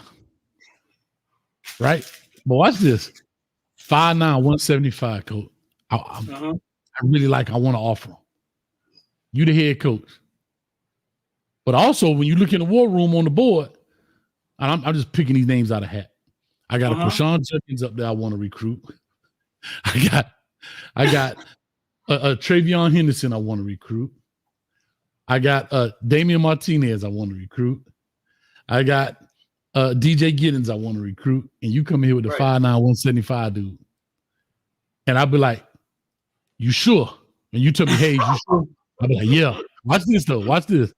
Right? But watch this. 5'9", 175, coach. I really I want to offer him. You the head coach. But also, when you look in the war room on the board, and I'm just picking these names out of hat. I got a Quashon Judkins up there I want to recruit. I got a Travion Henderson I want to recruit. I got Damian Martinez I want to recruit. I got DJ Giddens I want to recruit. And you come here with the 5'9", 175 dude. And I'll be like, you sure? And you tell me, hey, you sure? I'll be like, yeah. Watch this, though. Watch this.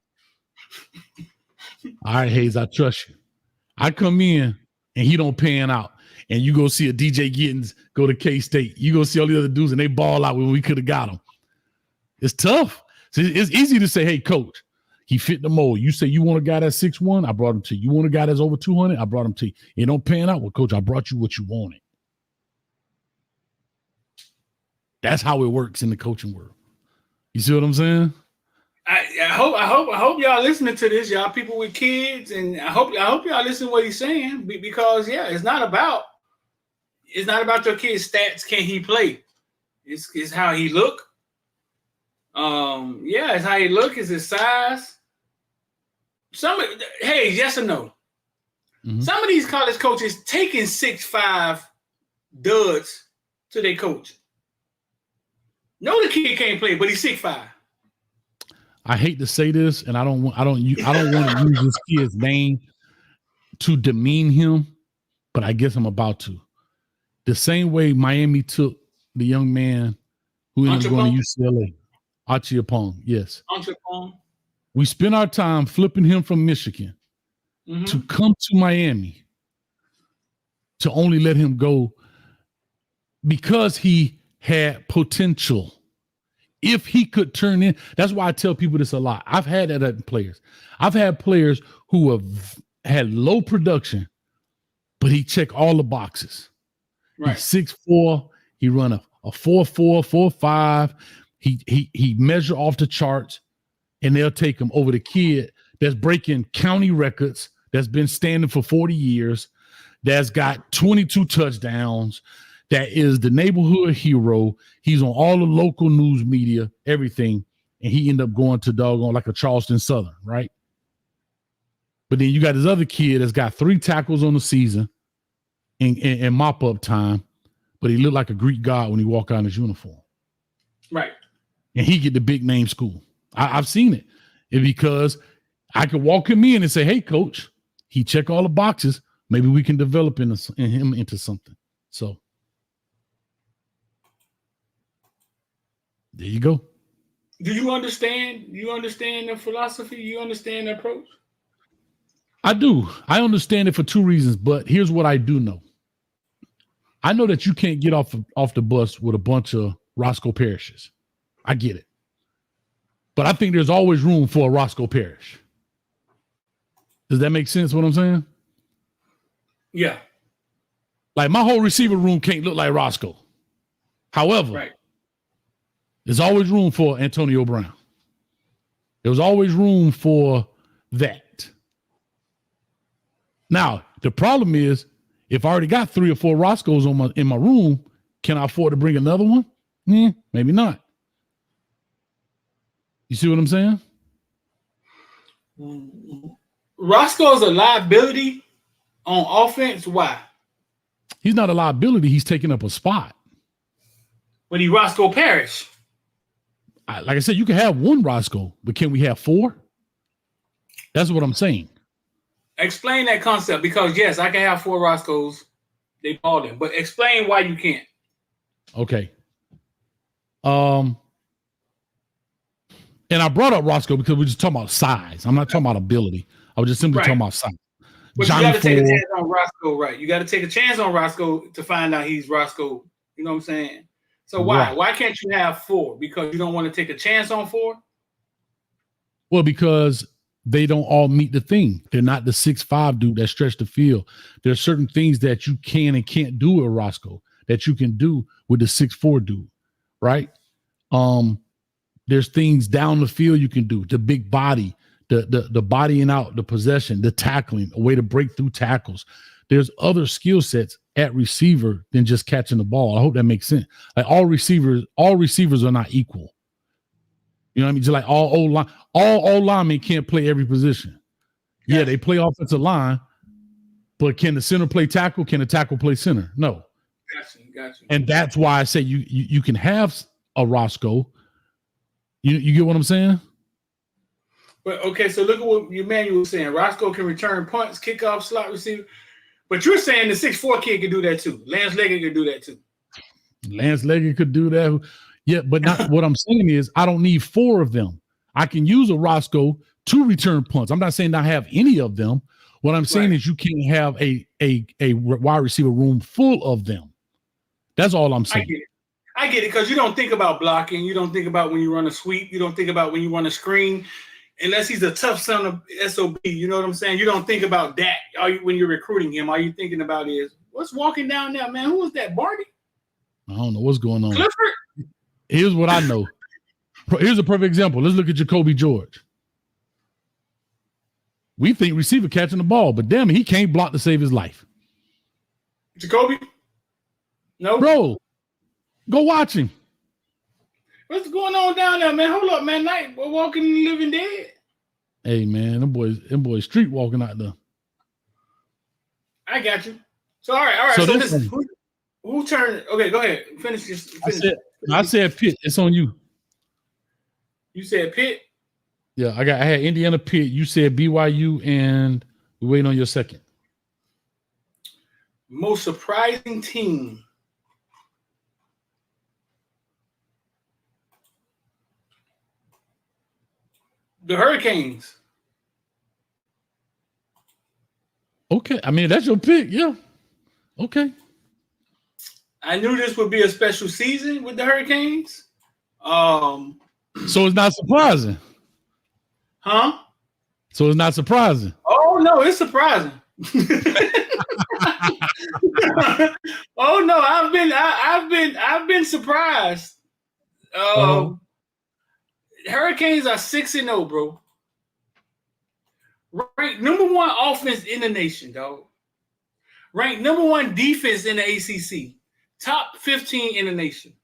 All right, Hayes, I trust you. I come in, and he don't pan out. And you go see a DJ Giddens go to K-State. You go see all the other dudes, and they ball out when we could have got them. It's tough. So it's easy to say, hey, coach, he fit the mold. You say you want a guy that's 6'1", I brought him to you. You want a guy that's over 200, I brought him to you. It don't pan out. Well, coach, I brought you what you wanted. That's how it works in the coaching world. You see what I'm saying? I hope y'all listening to this, y'all people with kids, and I hope y'all listen to what he's saying, because it's not about your kid's stats. Can he play? It's how he look. It's how he look. Is his size. Hey, yes or no? Mm-hmm. Some of these college coaches taking 6'5" duds to their coach. No, the kid can't play, but he's 6'5". I hate to say this, and I don't want to use this kid's name to demean him, but I guess I'm about to. The same way Miami took the young man who ended up going to UCLA, Achiapong. Yes. Achiapong. We spent our time flipping him from Michigan to come to Miami to only let him go because he had potential. If he could turn in, that's why I tell people this a lot. I've had that at players. I've had players who have had low production, but he checked all the boxes. Right. He's 6'4". He run a 4.4, 4.5. He measure off the charts, and they'll take him over the kid that's breaking county records, that's been standing for 40 years, that's got 22 touchdowns, that is the neighborhood hero. He's on all the local news media, everything, and he ended up going to doggone like a Charleston Southern, right? But then you got this other kid that's got 3 tackles on the season in mop-up time, but he looked like a Greek god when he walked out in his uniform. Right. And he get the big name school. I've seen it. And because I could walk him in and say, hey, coach, he check all the boxes. Maybe we can develop him into something. So there you go. Do you understand? You understand the philosophy? You understand the approach? I do. I understand it for 2 reasons, but here's what I do know. I know that you can't get off the bus with a bunch of Roscoe Parishes. I get it. But I think there's always room for a Roscoe Parish. Does that make sense what I'm saying? Yeah. Like my whole receiver room can't look like Roscoe. However, there's always room for Antonio Brown. There was always room for that. Now, the problem is, if I already got 3 or 4 Roscoes in my room, can I afford to bring another one? Maybe not. You see what I'm saying? Roscoe's a liability on offense. Why? He's not a liability. He's taking up a spot. But he Roscoe Parrish. Like I said, you can have 1 Roscoe, but can we have 4? That's what I'm saying. Explain that concept, because yes, I can have 4 Roscoes. They balling, but explain why you can't. Okay. And I brought up Roscoe because we're just talking about size. I'm not talking about ability. I was just simply talking about size. But Johnny you got to take a Ford, chance on Roscoe, right? You got to take a chance on Roscoe to find out he's Roscoe. You know what I'm saying? So why? Right. Why can't you have 4? Because you don't want to take a chance on 4? Well, because they don't all meet the thing. They're not the 6'5" dude that stretch the field. There's certain things that you can and can't do with Roscoe that you can do with the 6'4" dude, right? There's things down the field you can do. The big body, the bodying out, the possession, the tackling, a way to break through tackles. There's other skill sets at receiver than just catching the ball. I hope that makes sense. Like all receivers are not equal. You know what I mean? Just like all linemen can't play every position. Yeah, they play offensive line, but can the center play tackle? Can the tackle play center? No. Gotcha. And that's why I say you can have a Roscoe. You get what I'm saying? But okay, so look at what your manual was saying. Roscoe can return punts, kickoff, slot receiver. But you're saying the 6'4" kid can do that too. Lance Leggett can do that too. Lance Leggett could do that. Yeah, but not what I'm saying is I don't need 4 of them. I can use a Roscoe to return punts. I'm not saying I have any of them. What I'm saying is you can't have a wide receiver room full of them. That's all I'm saying. I get it, because you don't think about blocking. You don't think about when you run a sweep. You don't think about when you run a screen. Unless he's a tough son of SOB, you know what I'm saying? You don't think about that when you're recruiting him. All you're thinking about is, what's walking down there, man? Who is that, Barty? I don't know what's going on. Clifford? Here's what I know. Here's a perfect example. Let's look at Jacoby George. We think receiver catching the ball, but damn it, he can't block to save his life. Jacoby? No. Bro, go watch him. What's going on down there, man? Hold up, man. We're walking and living dead. Hey, man, them boys street walking out there. I got you. So, all right. So this who turned? Okay, go ahead. Finish this. I said Pitt. It's on you. You said Pitt? Yeah, I had Indiana, Pitt. You said BYU, and we're waiting on your second. Most surprising team. The Hurricanes. Okay. I mean, that's your pick. Yeah. Okay. I knew this would be a special season with the Hurricanes. So it's not surprising. Huh? So it's not surprising. Oh no, it's surprising. Oh no, I've been surprised. Hurricanes are 6-0, bro. Ranked number 1 offense in the nation, dog. Ranked number 1 defense in the ACC. Top 15 in the nation.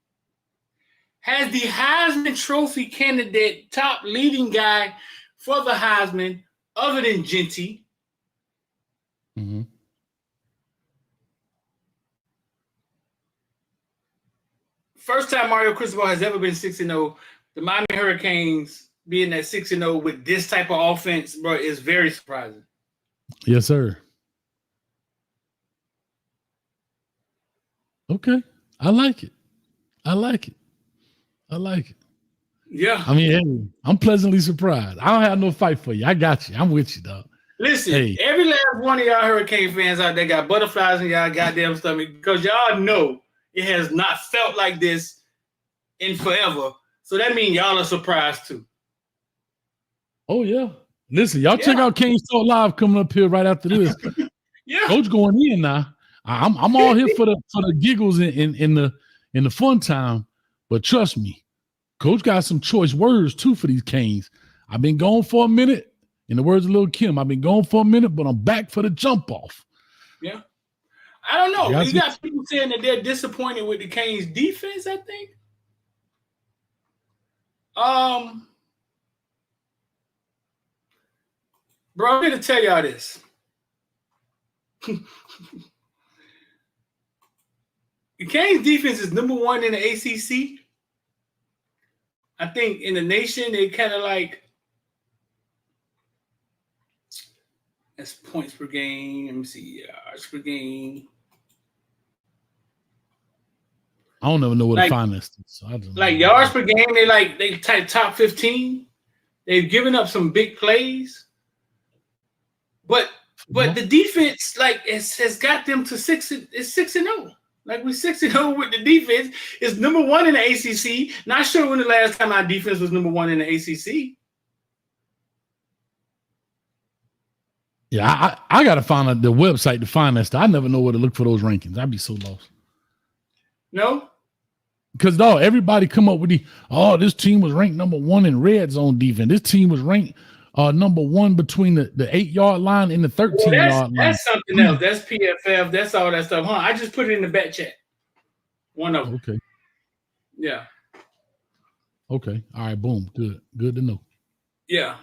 Has the Heisman Trophy candidate, top leading guy for the Heisman, other than Genty. Mm-hmm. First time Mario Cristobal has ever been 6-0. The Miami Hurricanes being at 6-0 with this type of offense, bro, is very surprising. Yes, sir. Okay. I like it. Yeah. I mean, hey, I'm pleasantly surprised. I don't have no fight for you. I got you. I'm with you, dog. Listen, every last one of y'all Hurricane fans out there got butterflies in y'all goddamn stomach because y'all know it has not felt like this in forever. So that means y'all are surprised too. Oh, yeah. Listen, y'all check out Kane's Talk Live coming up here right after this. Yeah. Coach going in now. I'm all here for the giggles in in the fun time. But trust me, Coach got some choice words too for these Canes. I've been gone for a minute. In the words of Lil Kim, I've been gone for a minute, but I'm back for the jump off. Yeah. I don't know. You got people saying that they're disappointed with the Canes defense, I think. Bro, I'm going to tell y'all this. The Canes defense is number 1 in the ACC. I think in the nation, they kind of like, that's points per game. Let me see, yards per game. I don't ever know what to find this. So like yards per game, they top 15. They've given up some big plays, but the defense has got them to 6-0. Like we're 6-0 with the defense. It's number 1 in the ACC. Not sure when the last time our defense was number 1 in the ACC. Yeah, I got to find the website to find that stuff. I never know where to look for those rankings. I'd be so lost. No? Because, everybody come up with this team was ranked number 1 in red zone defense. This team was ranked number 1 between the 8-yard line and the 13-yard line. That's something else. That's PFF. That's all that stuff. I just put it in the back chat. One of them. Okay. Yeah. Okay. All right. Boom. Good. Good to know. Yeah.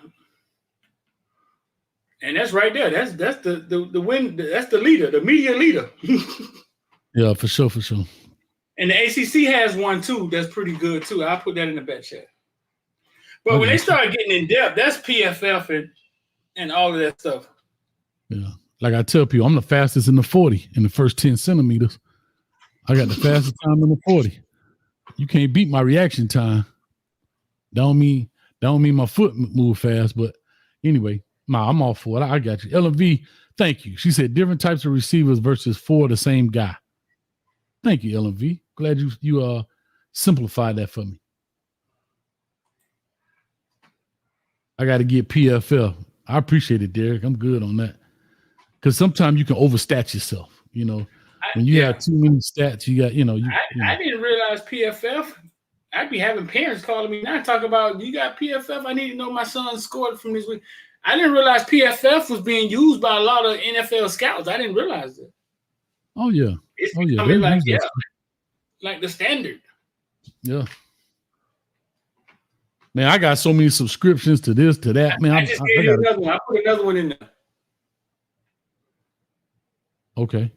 And that's right there. That's the win. That's the leader, the media leader. Yeah, for sure. For sure. And the ACC has one too. That's pretty good too. I'll put that in the back chat. But when they start getting in depth, that's PFF and all of that stuff. Yeah. Like I tell people, I'm the fastest in the 40 in the first 10 centimeters. I got the fastest time in the 40. You can't beat my reaction time. Don't mean my foot move fast, but anyway, I'm all for it. I got you. LMV, thank you. She said different types of receivers versus 4 the same guy. Thank you, LMV. Glad you simplified that for me. I got to get PFL. I appreciate it, Derek. I'm good on that. Because sometimes you can overstat yourself. When you have too many stats, you got, I didn't realize PFF. I'd be having parents calling me now talk about, you got PFF? I need to know my son scored from this week. I didn't realize PFF was being used by a lot of NFL scouts. I didn't realize that. Oh, yeah. It's becoming like the standard. Yeah. Man, I got so many subscriptions to this, to that. Man, I just gave you another one. I put another one in there. Okay.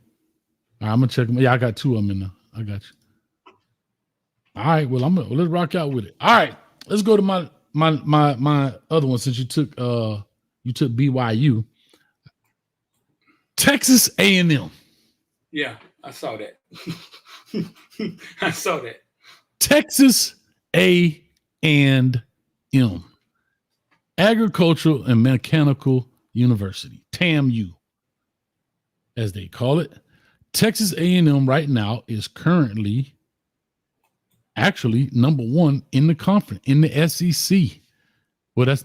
All right, I'm gonna check them. Yeah, I got 2 of them in there. I got you. All right. Well, let's rock out with it. All right. Let's go to my other one since you took BYU. Texas A&M. Yeah, I saw that. I saw that. Texas A&M. Agricultural and Mechanical University, TAMU, as they call it. Texas A&M right now is currently actually number 1 in the conference, in the SEC. Well,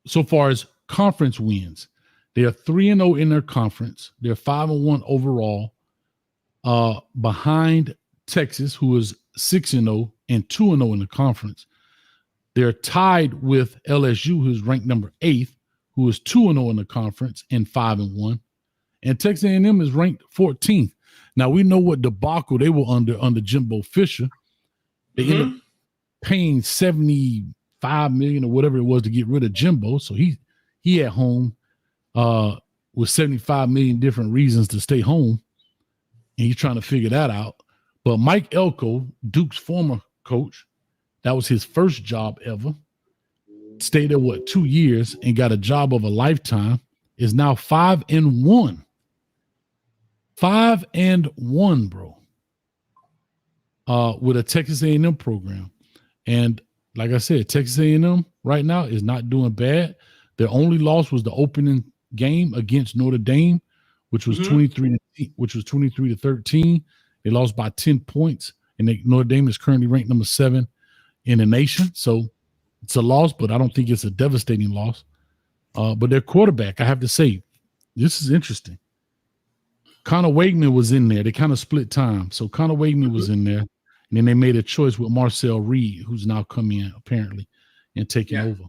so far as conference wins, they are 3-0 in their conference. They're 5-1 overall, behind Texas, who is 6-0 and 2-0 in the conference. They're tied with LSU, who's ranked number 8th, who is 2-0 in the conference and 5-1. And Texas A&M is ranked 14th. Now we know what debacle they were under Jimbo Fisher. They ended up paying $75 million or whatever it was to get rid of Jimbo. So he at home with $75 million different reasons to stay home. And he's trying to figure that out. But Mike Elko, Duke's former coach, that was his first job ever. Stayed there, 2 years and got a job of a lifetime. Is now 5-1. 5-1, bro. With a Texas A&M program. And like I said, Texas A&M right now is not doing bad. Their only loss was the opening game against Notre Dame, which was 23 to 13. They lost by 10 points, and Notre Dame is currently ranked number 7 in the nation. So it's a loss, but I don't think it's a devastating loss. But their quarterback, I have to say, this is interesting. Connor Wakeman was in there. They kind of split time. So Connor Wakeman was in there. And then they made a choice with Marcel Reed, who's now come in apparently and taking over.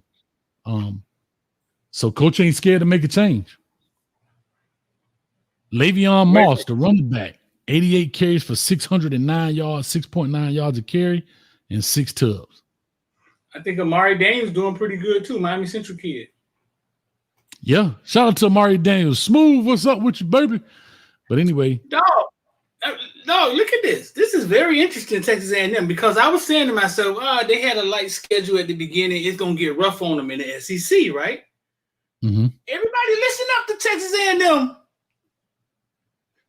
So coach ain't scared to make a change. Le'Veon Moss, the running back, 88 carries for 609 yards, 6.9 yards a carry, and 6 tubs. I think Amari Daniels doing pretty good too. Miami Central kid. Yeah. Shout out to Amari Daniels. Smooth, what's up with you, baby? But anyway. No, look at this. This is very interesting, Texas A&M, because I was saying to myself, they had a light schedule at the beginning. It's going to get rough on them in the SEC, right? Mm-hmm. Everybody listen up to Texas A&M.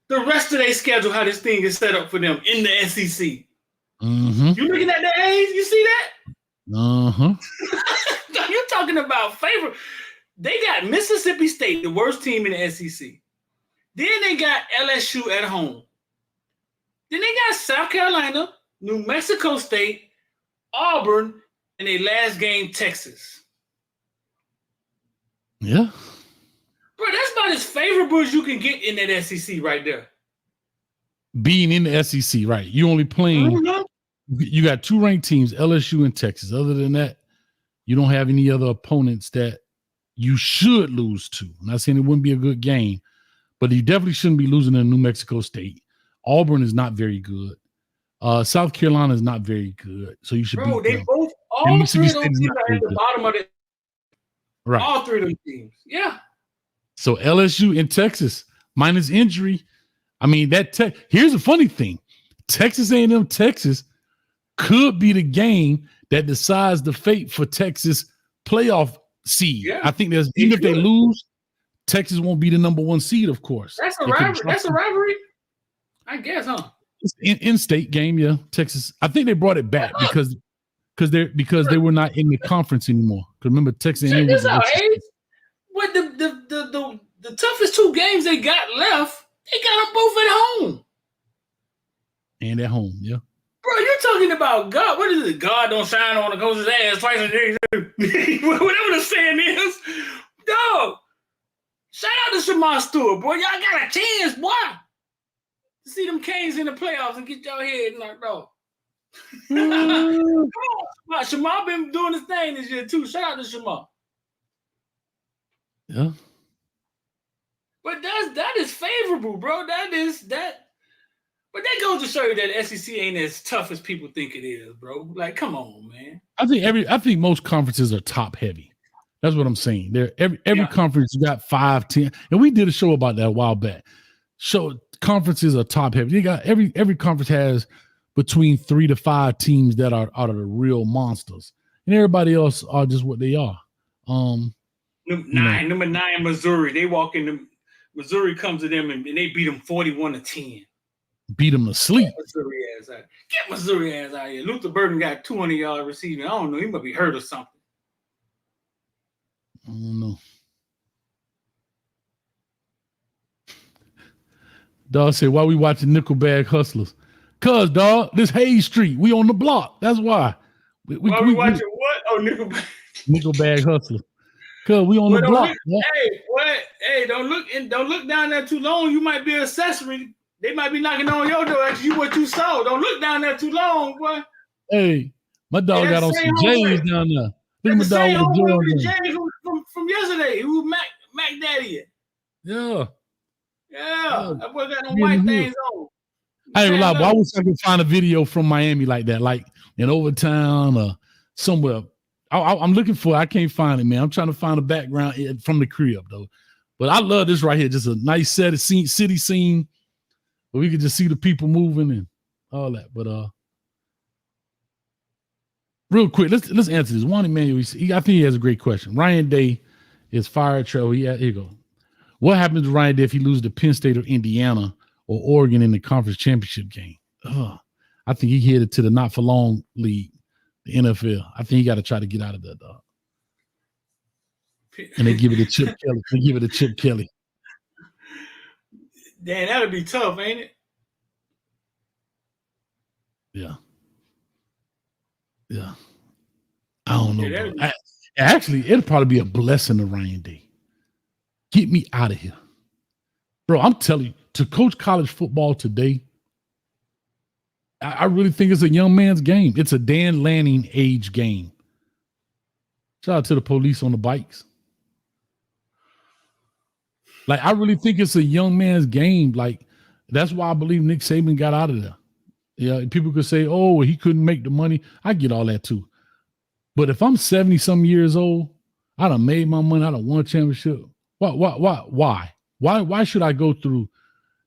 The rest of their schedule, how this thing is set up for them in the SEC. Mm-hmm. You looking at the A's? You see that? Uh-huh. You're talking about favorite. They got Mississippi State, the worst team in the SEC. Then they got LSU at home. Then they got South Carolina, New Mexico State, Auburn, and their last game, Texas. Yeah. Bro, that's about as favorable as you can get in that SEC right there. Being in the SEC, right. You only playing, you got 2 ranked teams, LSU and Texas. Other than that, you don't have any other opponents that you should lose to. I'm not saying it wouldn't be a good game, but you definitely shouldn't be losing to New Mexico State. Auburn is not very good. South Carolina is not very good. So you should Bro, beat they them. both, all 3 of those teams are at the bottom of the right. All 3 of them teams. Yeah. So LSU and Texas, minus injury. I mean, here's the funny thing. Texas A&M Texas could be the game that decides the fate for Texas playoff seed. Yeah, I think even if they lose, Texas won't be the number 1 seed, of course. That's a rivalry. That's a rivalry, I guess, huh? It's in-state game, yeah. Texas. I think they brought it back because they were not in the conference anymore. Because remember, Texas A&M was what the toughest 2 games they got left, they got them both at home. And at home, yeah. Bro, you're talking about God. What is it? God don't shine on the coach's ass twice a day. Whatever the saying is. Dog. Shout out to Shamar Stewart, boy. Y'all got a chance, boy. To see them Canes in the playoffs and get your head knocked off. Come on. Shamar been doing his thing this year, too. Shout out to Shamar. Yeah. But that is favorable, bro. But that goes to show you that SEC ain't as tough as people think it is, bro. Like, come on, man. I think most conferences are top heavy. That's what I'm saying. Every conference got 5, 10, and we did a show about that a while back. Conferences are top heavy. They got every conference has between 3 to 5 teams that are out of the real monsters, and everybody else are just what they are. Number 9, Missouri. They walk in. Missouri comes to them and they beat them 41-10. Beat them to sleep. Get Missouri ass out here. Luther Burden got 200 yards receiving. I don't know. He must be hurt or something. I don't know. Dog said, why we watching Nickelback Hustlers? Cuz, dog, this Hayes Street. We on the block. That's why. We watching what? Oh, Nickelback. Nickelback Hustlers. Cuz we on the block. Hey, don't look down there too long. You might be an accessory. They might be knocking on your door after you what you saw. Don't look down there too long, boy. Hey, my dog got on some James down there. Look at my dog with James from yesterday. Who Mac Daddy? Yeah. That boy got them white things on. I ain't lie, but I wish I could find a video from Miami like that, like in Overtown or somewhere. I'm looking for it. I can't find it, man. I'm trying to find a background from the crib, though. But I love this right here. Just a nice city scene where we could just see the people moving and all that. But real quick, let's answer this. Juan Emmanuel, I think he has a great question. Ryan Day is fired. Here you go. What happens to Ryan Day if he loses to Penn State or Indiana or Oregon in the conference championship game? I think he headed to the not for long league, the NFL. I think he got to try to get out of that, dog. And they give it to Chip Kelly. Damn, that'll be tough, ain't it? Yeah. I don't know. Actually, it'll probably be a blessing to Ryan Day. Get me out of here. Bro, I'm telling you, to coach college football today, I really think it's a young man's game. It's a Dan Lanning age game. Shout out to the police on the bikes. Like, I really think it's a young man's game. Like, that's why I believe Nick Saban got out of there. Yeah, people could say, oh, he couldn't make the money. I get all that too. But if I'm 70-some years old, I done made my money, I done won a championship. Why should I go through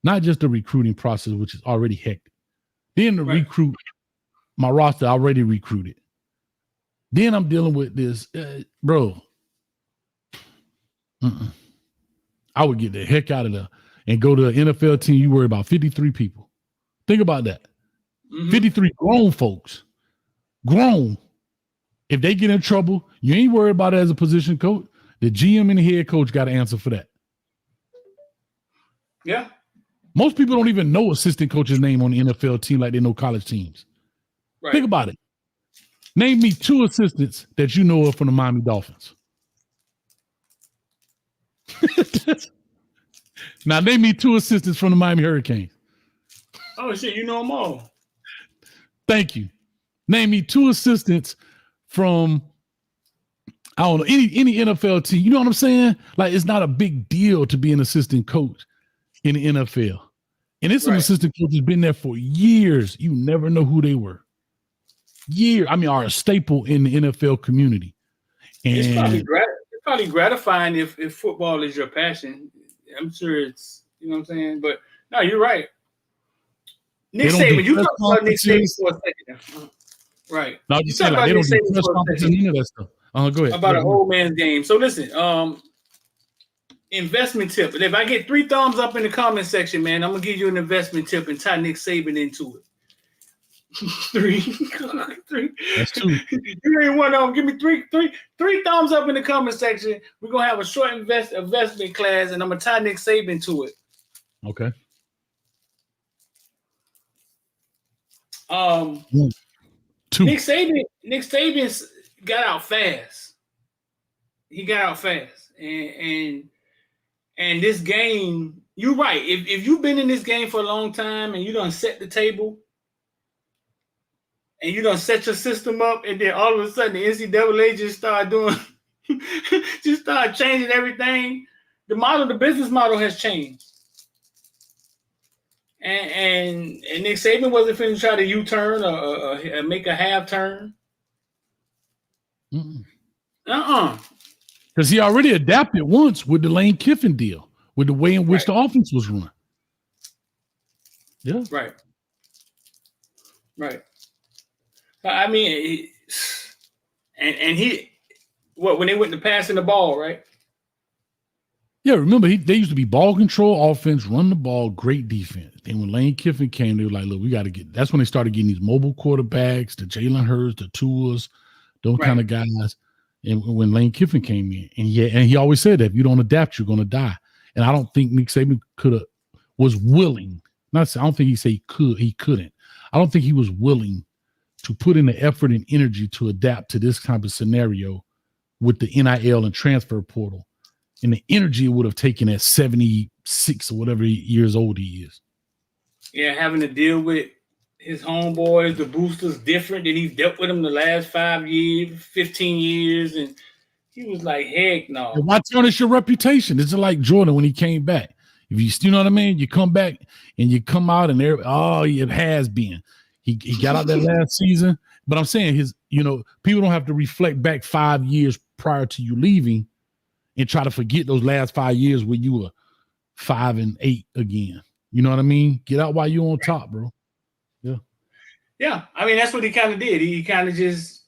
not just the recruiting process, which is already hectic, then the recruit, my roster already recruited. Then I'm dealing with this, bro. I would get the heck out of there and go to an NFL team. You worry about 53 people. Think about that. 53 grown folks. Grown. If they get in trouble, you ain't worried about it as a position coach. The GM and the head coach got to answer for that. Yeah. Most people don't even know assistant coach's name on the NFL team like they know college teams. Right. Think about it. Name me 2 assistants that you know of from the Miami Dolphins. Now name me 2 assistants from the Miami Hurricanes. Oh shit, you know them all. Thank you. Name me 2 assistants from, I don't know, any NFL team. You know what I'm saying? Like, it's not a big deal to be an assistant coach in the NFL. And it's some assistant coaches been there for years. You never know who they were. Are a staple in the NFL community. And it's probably gratifying if football is your passion. I'm sure it's, you know what I'm saying? But no, you're right. Nick Saban, you talked about Nick Saban for a second. Right. No, you said like they don't do press conferences and any of that stuff. Go ahead. About an old man's game. So listen, investment tip. If I get 3 thumbs up in the comment section, man, I'm gonna give you an investment tip and tie Nick Saban into it. 3. That's 2. You ain't one of them. Give me three thumbs up in the comment section. We're gonna have a short investment class, and I'm gonna tie Nick Saban to it. Okay. 2. Nick Saban got out fast. He got out fast, and this game. You're right. If you've been in this game for a long time and you done set the table. And you don't set your system up, and then all of a sudden the NCAA just start changing everything. The business model has changed. And Nick Saban wasn't finna try to U-turn or make a half turn. Because he already adapted once with the Lane Kiffin deal, with the way in which the offense was run. Yeah. Right. I mean, and he, when they went to passing the ball, right? Yeah, remember, they used to be ball control offense, run the ball, great defense. And when Lane Kiffin came, they were like, look, we got to that's when they started getting these mobile quarterbacks, the Jalen Hurts, the Tuas, those kind of guys. And when Lane Kiffin came in, and he always said that if you don't adapt, you're going to die. And I don't think Nick Saban was willing. I don't think he said he couldn't. I don't think he was willing to put in the effort and energy to adapt to this type of scenario with the NIL and transfer portal, and the energy it would have taken at 76 or whatever years old he is. Yeah, having to deal with his homeboys, the boosters, different than he's dealt with them the last 5 years, 15 years, and he was like, heck no. Why tarnish your reputation? It's like Jordan when he came back. If you know what I mean, you come back and you come out and it has been. He got out that last season, but I'm saying people don't have to reflect back 5 years prior to you leaving and try to forget those last 5 years where you were 5-8 again. You know what I mean? Get out while you're on top, bro. Yeah. Yeah. I mean, that's what he kind of did. He kind of just,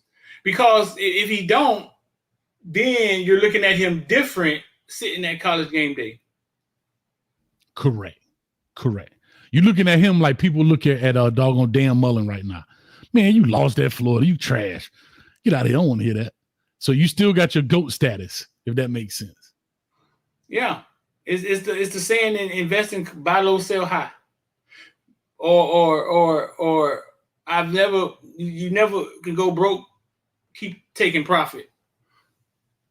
because if he don't, then you're looking at him different sitting at college game day. Correct. You're looking at him like people look at doggone Dan Mullen right now. Man, you lost at Florida. You trash. Get out of here. I don't want to hear that. So you still got your GOAT status, if that makes sense. Yeah. It's the saying in investing, buy low, sell high. Or you never can go broke, keep taking profit.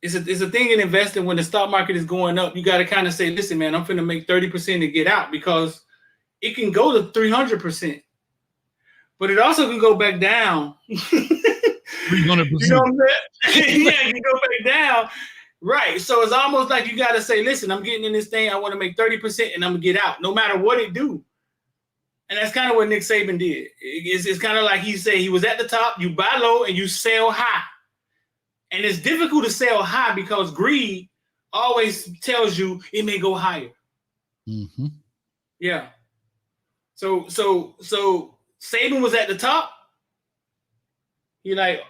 It's a thing in investing when the stock market is going up. You got to kind of say, listen, man, I'm finna make 30% to get out, because it can go to 300%. but it also can go back down. 300%. You know what I'm saying? Yeah, you can go back down. Right. So it's almost like you got to say, listen, I'm getting in this thing. I want to make 30% and I'm going to get out no matter what it do. And that's kind of what Nick Saban did. It's kind of like he said he was at the top, you buy low and you sell high. And it's difficult to sell high because greed always tells you it may go higher. Mm-hmm. Yeah. So Saban was at the top. He like,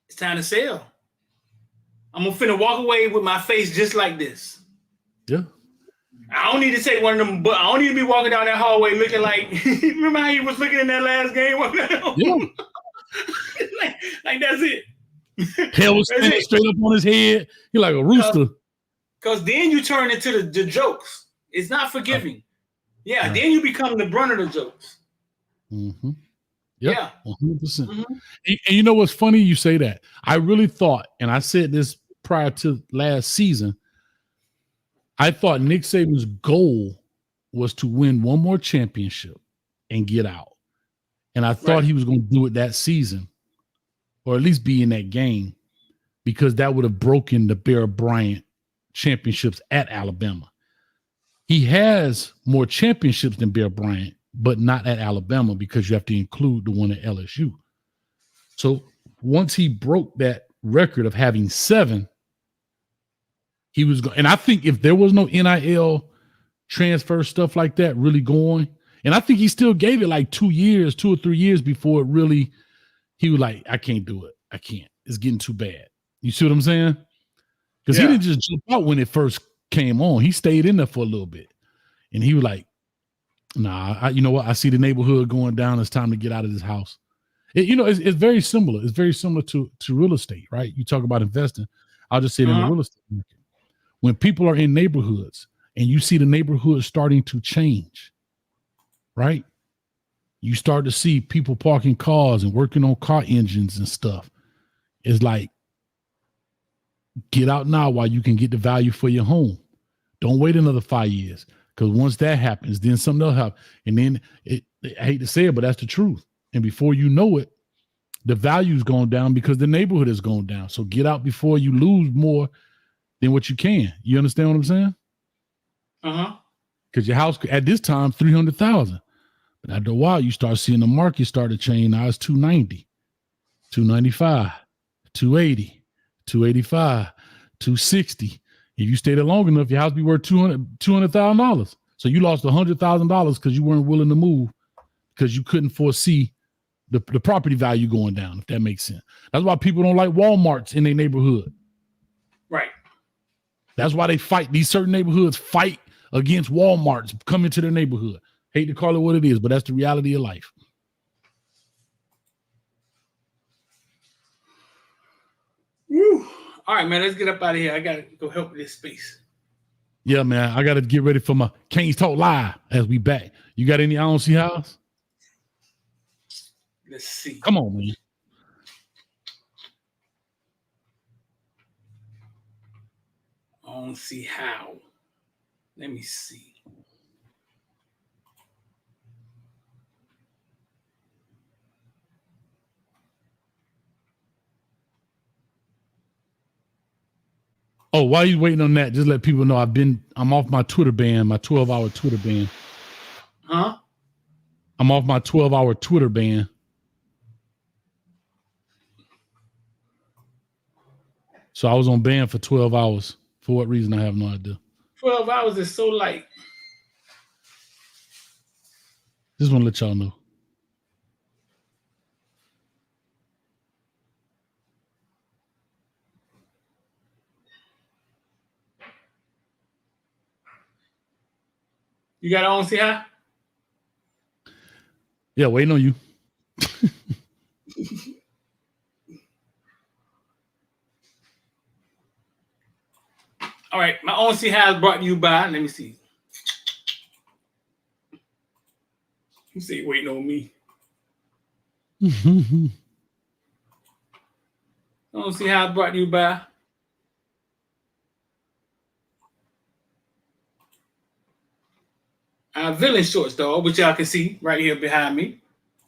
it's time to sell. I'm finna walk away with my face just like this. Yeah. I don't need to take one of them, but I don't need to be walking down that hallway looking like, remember how he was looking in that last game? Yeah. like that's it. Hell was standing straight up on his head. He like a rooster. Because then you turn into the jokes. It's not forgiving. Yeah, then you become the brunt of the jokes. Mm-hmm. Yep, yeah. 100%. Mm-hmm. And you know what's funny? You say that. I really thought, and I said this prior to last season, I thought Nick Saban's goal was to win one more championship and get out. And I thought he was going to do it that season, or at least be in that game, because that would have broken the Bear Bryant championships at Alabama. He has more championships than Bear Bryant, but not at Alabama because you have to include the one at LSU. So once he broke that record of having 7, he was going. And I think if there was no NIL transfer stuff like that really going, and I think he still gave it like 2 or 3 years before it really, he was like, I can't do it. I can't. It's getting too bad. You see what I'm saying? Because he didn't just jump out when it first came on. He stayed in there for a little bit. And he was like, nah, you know what? I see the neighborhood going down. It's time to get out of this house. It's very similar. It's very similar to real estate, right? You talk about investing. I'll just say it in the real estate market. When people are in neighborhoods and you see the neighborhood starting to change, right? You start to see people parking cars and working on car engines and stuff. It's like, get out now while you can get the value for your home. Don't wait another 5 years. Because once that happens, then something else happens. And then, I hate to say it, but that's the truth. And before you know it, the value's going down because the neighborhood is going down. So get out before you lose more than what you can. You understand what I'm saying? Uh-huh. Because your house, at this time, $300,000. But after a while, you start seeing the market start to change. Now it's $290, $295, $280, $285, $260. If you stay there long enough, your house be worth $200,000. So you lost $100,000 because you weren't willing to move because you couldn't foresee the property value going down, if that makes sense. That's why people don't like Walmarts in their neighborhood. Right. That's why they fight. These certain neighborhoods fight against Walmarts coming to their neighborhood. Hate to call it what it is, but that's the reality of life. Woo. All right, man, let's get up out of here. I got to go help with this space. Yeah, man, I got to get ready for my Canes Talk Live as we back. You got any I don't see hows? Let's see. Come on, man. I don't see how. Let me see. Oh, while you waiting on that, just let people know I'm off my Twitter ban, my 12-hour Twitter ban. Huh? I'm off my 12-hour Twitter ban. So I was on ban for 12 hours. For what reason, I have no idea. 12 hours is so light. Just want to let y'all know. You got on see how? Yeah, waiting on you. All right, my own see how is brought to you by. Let me see. You say waiting on me. I don't see how it's brought to you by. villain shorts, dog, which y'all can see right here behind me.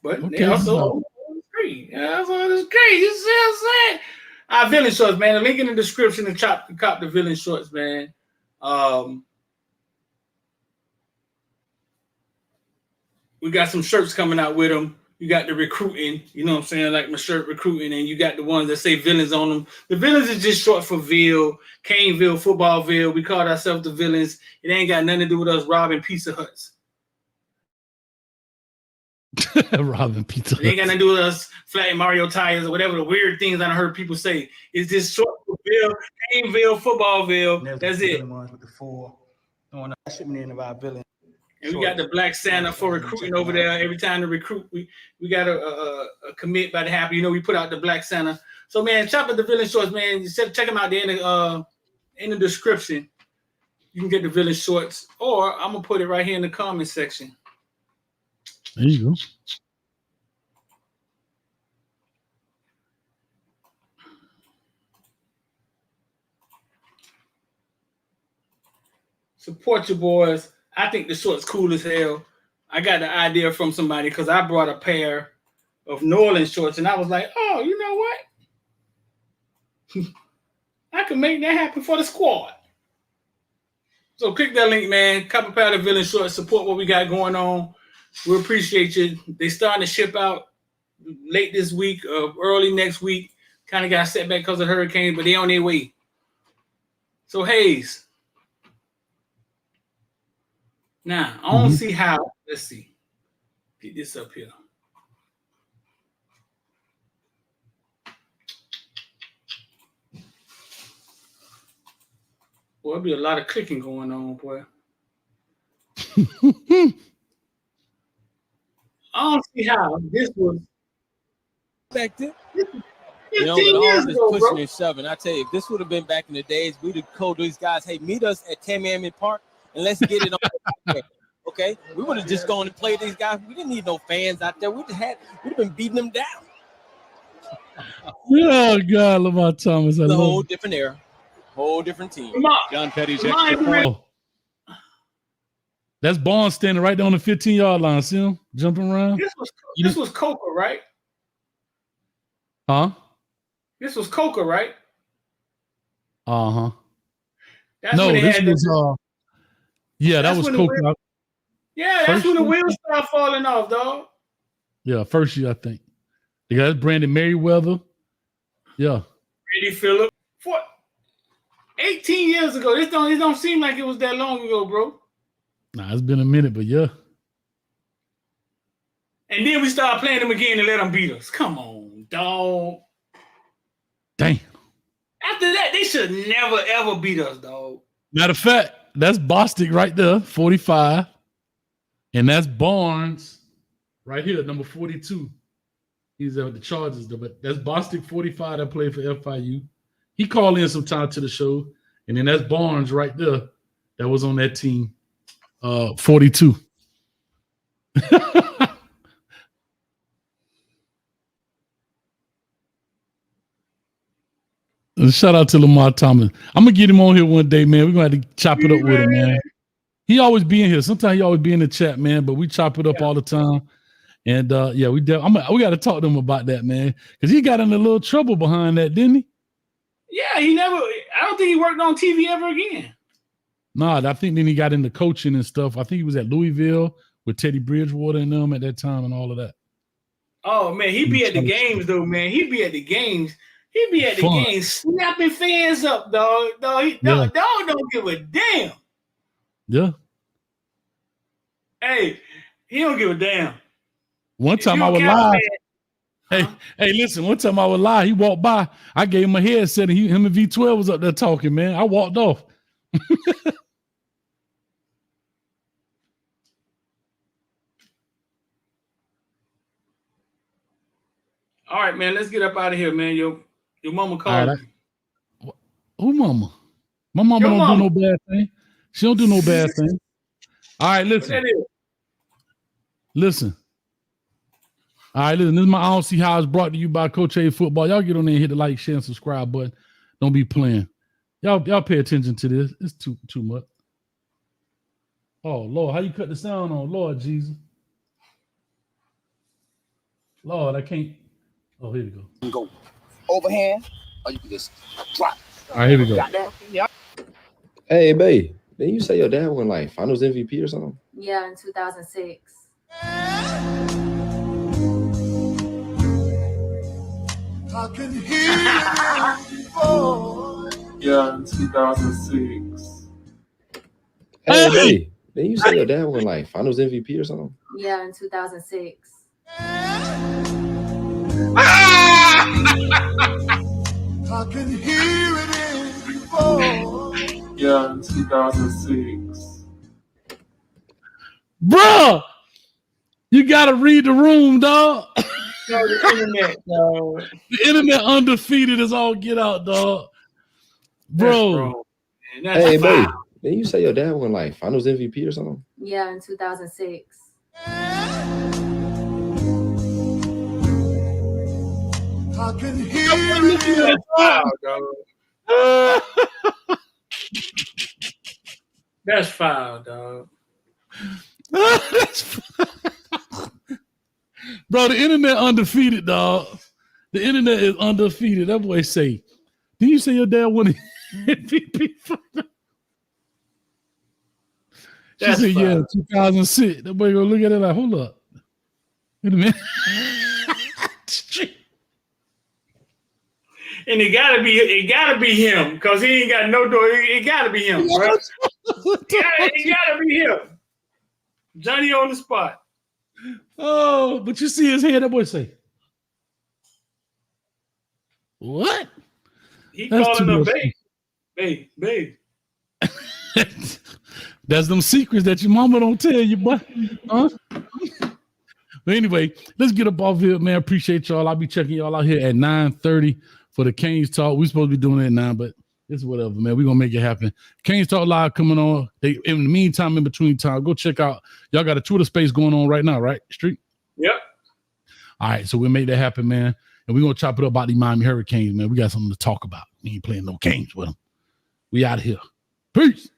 But Okay, they also great. Yeah, that's all this great. You see what I'm saying? Our villain shorts, man. The link in the description to cop the villain shorts, man. We got some shirts coming out with them. You got the recruiting, you know what I'm saying, like my shirt recruiting, and you got the ones that say villains on them. The villains is just short for Ville, Caneville, Footballville. We called ourselves the villains. It ain't got nothing to do with us robbing Pizza Huts. Robbing Pizza Huts. It ain't got nothing to do with us flattening Mario tires or whatever the weird things I heard people say. It's just short for Ville, Caneville, Footballville. That's it. With the 4 on that shipment of our villain. And we got the Black Santa for recruiting over there. Every time to recruit, we got a commit by the happy. You know, we put out the Black Santa. So, man, chop at the villain shorts, man. Check them out there in the description. You can get the villain shorts, or I'm gonna put it right here in the comment section. There you go. Support your boys. I think the shorts cool as hell. I got the idea from somebody because I brought a pair of New Orleans shorts, and I was like, oh, you know what? I can make that happen for the squad. So click that link, man. Cop a pair of villain shorts. Support what we got going on. We appreciate you. They starting to ship out late this week, early next week. Kind of got set back because of hurricane, but they on their way. So Hayes. Now, I don't see how. Let's see. Get this up here. Boy, there'll be a lot of clicking going on, boy. I don't see how this was expected. 15 You know, with all years this ago, pushing bro. and shoving, I tell you, if this would have been back in the days, we'd have told these guys, hey, meet us at Tamiami Park and let's get it on. Okay, we would have just gone and played these guys. We didn't need no fans out there. We'd have been beating them down. Oh God, Lamar Thomas. It's a whole different era, whole different team. John Petty's extra point. Oh. That's Barnes standing right there on the 15-yard line. See him jumping around? This was Coca, right? Huh? This was Coca, right? Uh-huh. That's No, when they this had was yeah, that was Coca. Yeah, that's when the wheels started falling off, dog. Yeah, first year, I think. They got Brandon Merriweather. Yeah. Brady Phillip. 18 years ago. It don't seem like it was that long ago, bro. Nah, it's been a minute, but yeah. And then we started playing them again and let them beat us. Come on, dog. Damn. After that, they should never, ever beat us, dog. Matter of fact, that's Bostic right there, 45. And that's Barnes right here, number 42. He's at the Chargers, though, but that's Bostic 45 that played for FIU. He called in some time to the show. And then that's Barnes right there that was on that team, 42. Shout out to Lamar Thomas. I'm going to get him on here one day, man. We're going to have to chop it up with him, man. He always be in here. Sometimes he always be in the chat, man, but we chop it up all the time. And, yeah, we got to talk to him about that, man, because he got in a little trouble behind that, didn't he? Yeah, I don't think he worked on TV ever again. Nah, I think then he got into coaching and stuff. I think he was at Louisville with Teddy Bridgewater and them at that time and all of that. Oh, man, he'd be at the games, though, man. He'd be at the games. He'd be at the games snapping fans up, dog. Dog don't give a damn. Yeah. Hey, he don't give a damn. One time I was live. Hey, listen, one time I was live. He walked by. I gave him a headset and him and V12 was up there talking, man. I walked off. All right, man, let's get up out of here, man. Your mama called me. Who mama? My mama don't do no bad thing. She don't do no bad thing. All right, listen. Listen. All right, listen. This is my I Don't See How it's brought to you by Coach A Football. Y'all get on there and hit the like, share, and subscribe button. Don't be playing. Y'all pay attention to this. It's too much. Oh Lord, how you cut the sound on? Lord Jesus. Lord, I can't. Oh, here we go. You can go overhand, or you can just drop. All right, here we go. Got that? Yeah. Hey, babe. Didn't you say your dad won like Finals MVP or something? Yeah, in 2006. I can hear it before. Yeah, in 2006. Hey, babe. Didn't you say your dad won like Finals MVP or something? Yeah, in 2006. I can hear it before. Yeah, in 2006. Bruh, you gotta read the room, dog. No, the internet, dog. The internet undefeated is all get out, dog. Bro. Hey, babe. Didn't you say your dad won like Finals MVP or something? Yeah, in 2006. I can hear it. That's foul, dog. That's foul. Bro, the internet undefeated, dog. The internet is undefeated. That boy say, did you say your dad won MVP? She said, yeah, 2006. That boy gonna look at it like, hold up. Wait a minute. And it gotta be him, because he ain't got no door. It gotta be him, bro. It gotta be him. Johnny on the spot. Oh, but you see his head, that boy say, what? He calling her babe. That's them secrets that your mama don't tell you, boy. Huh? But anyway, let's get up off here, man. Appreciate y'all. I'll be checking y'all out here at 9:30 for the Canes Talk. We're supposed to be doing it at 9, but it's whatever, man. We're gonna make it happen. Canes Talk Live coming on. In the meantime, in between time, go check out. Y'all got a Twitter space going on right now, right? Street? Yep. All right, so we'll make that happen, man. And we're gonna chop it up about the Miami Hurricanes, man. We got something to talk about. We ain't playing no games with them. We out of here. Peace.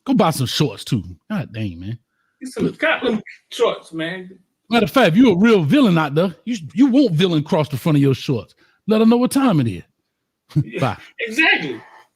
Go buy some shorts too. God dang, man. Get some cotton shorts, man. Matter of fact, if you're a real villain out there, you won't villain cross the front of your shorts. Let them know what time it is. Yeah, Bye. exactly.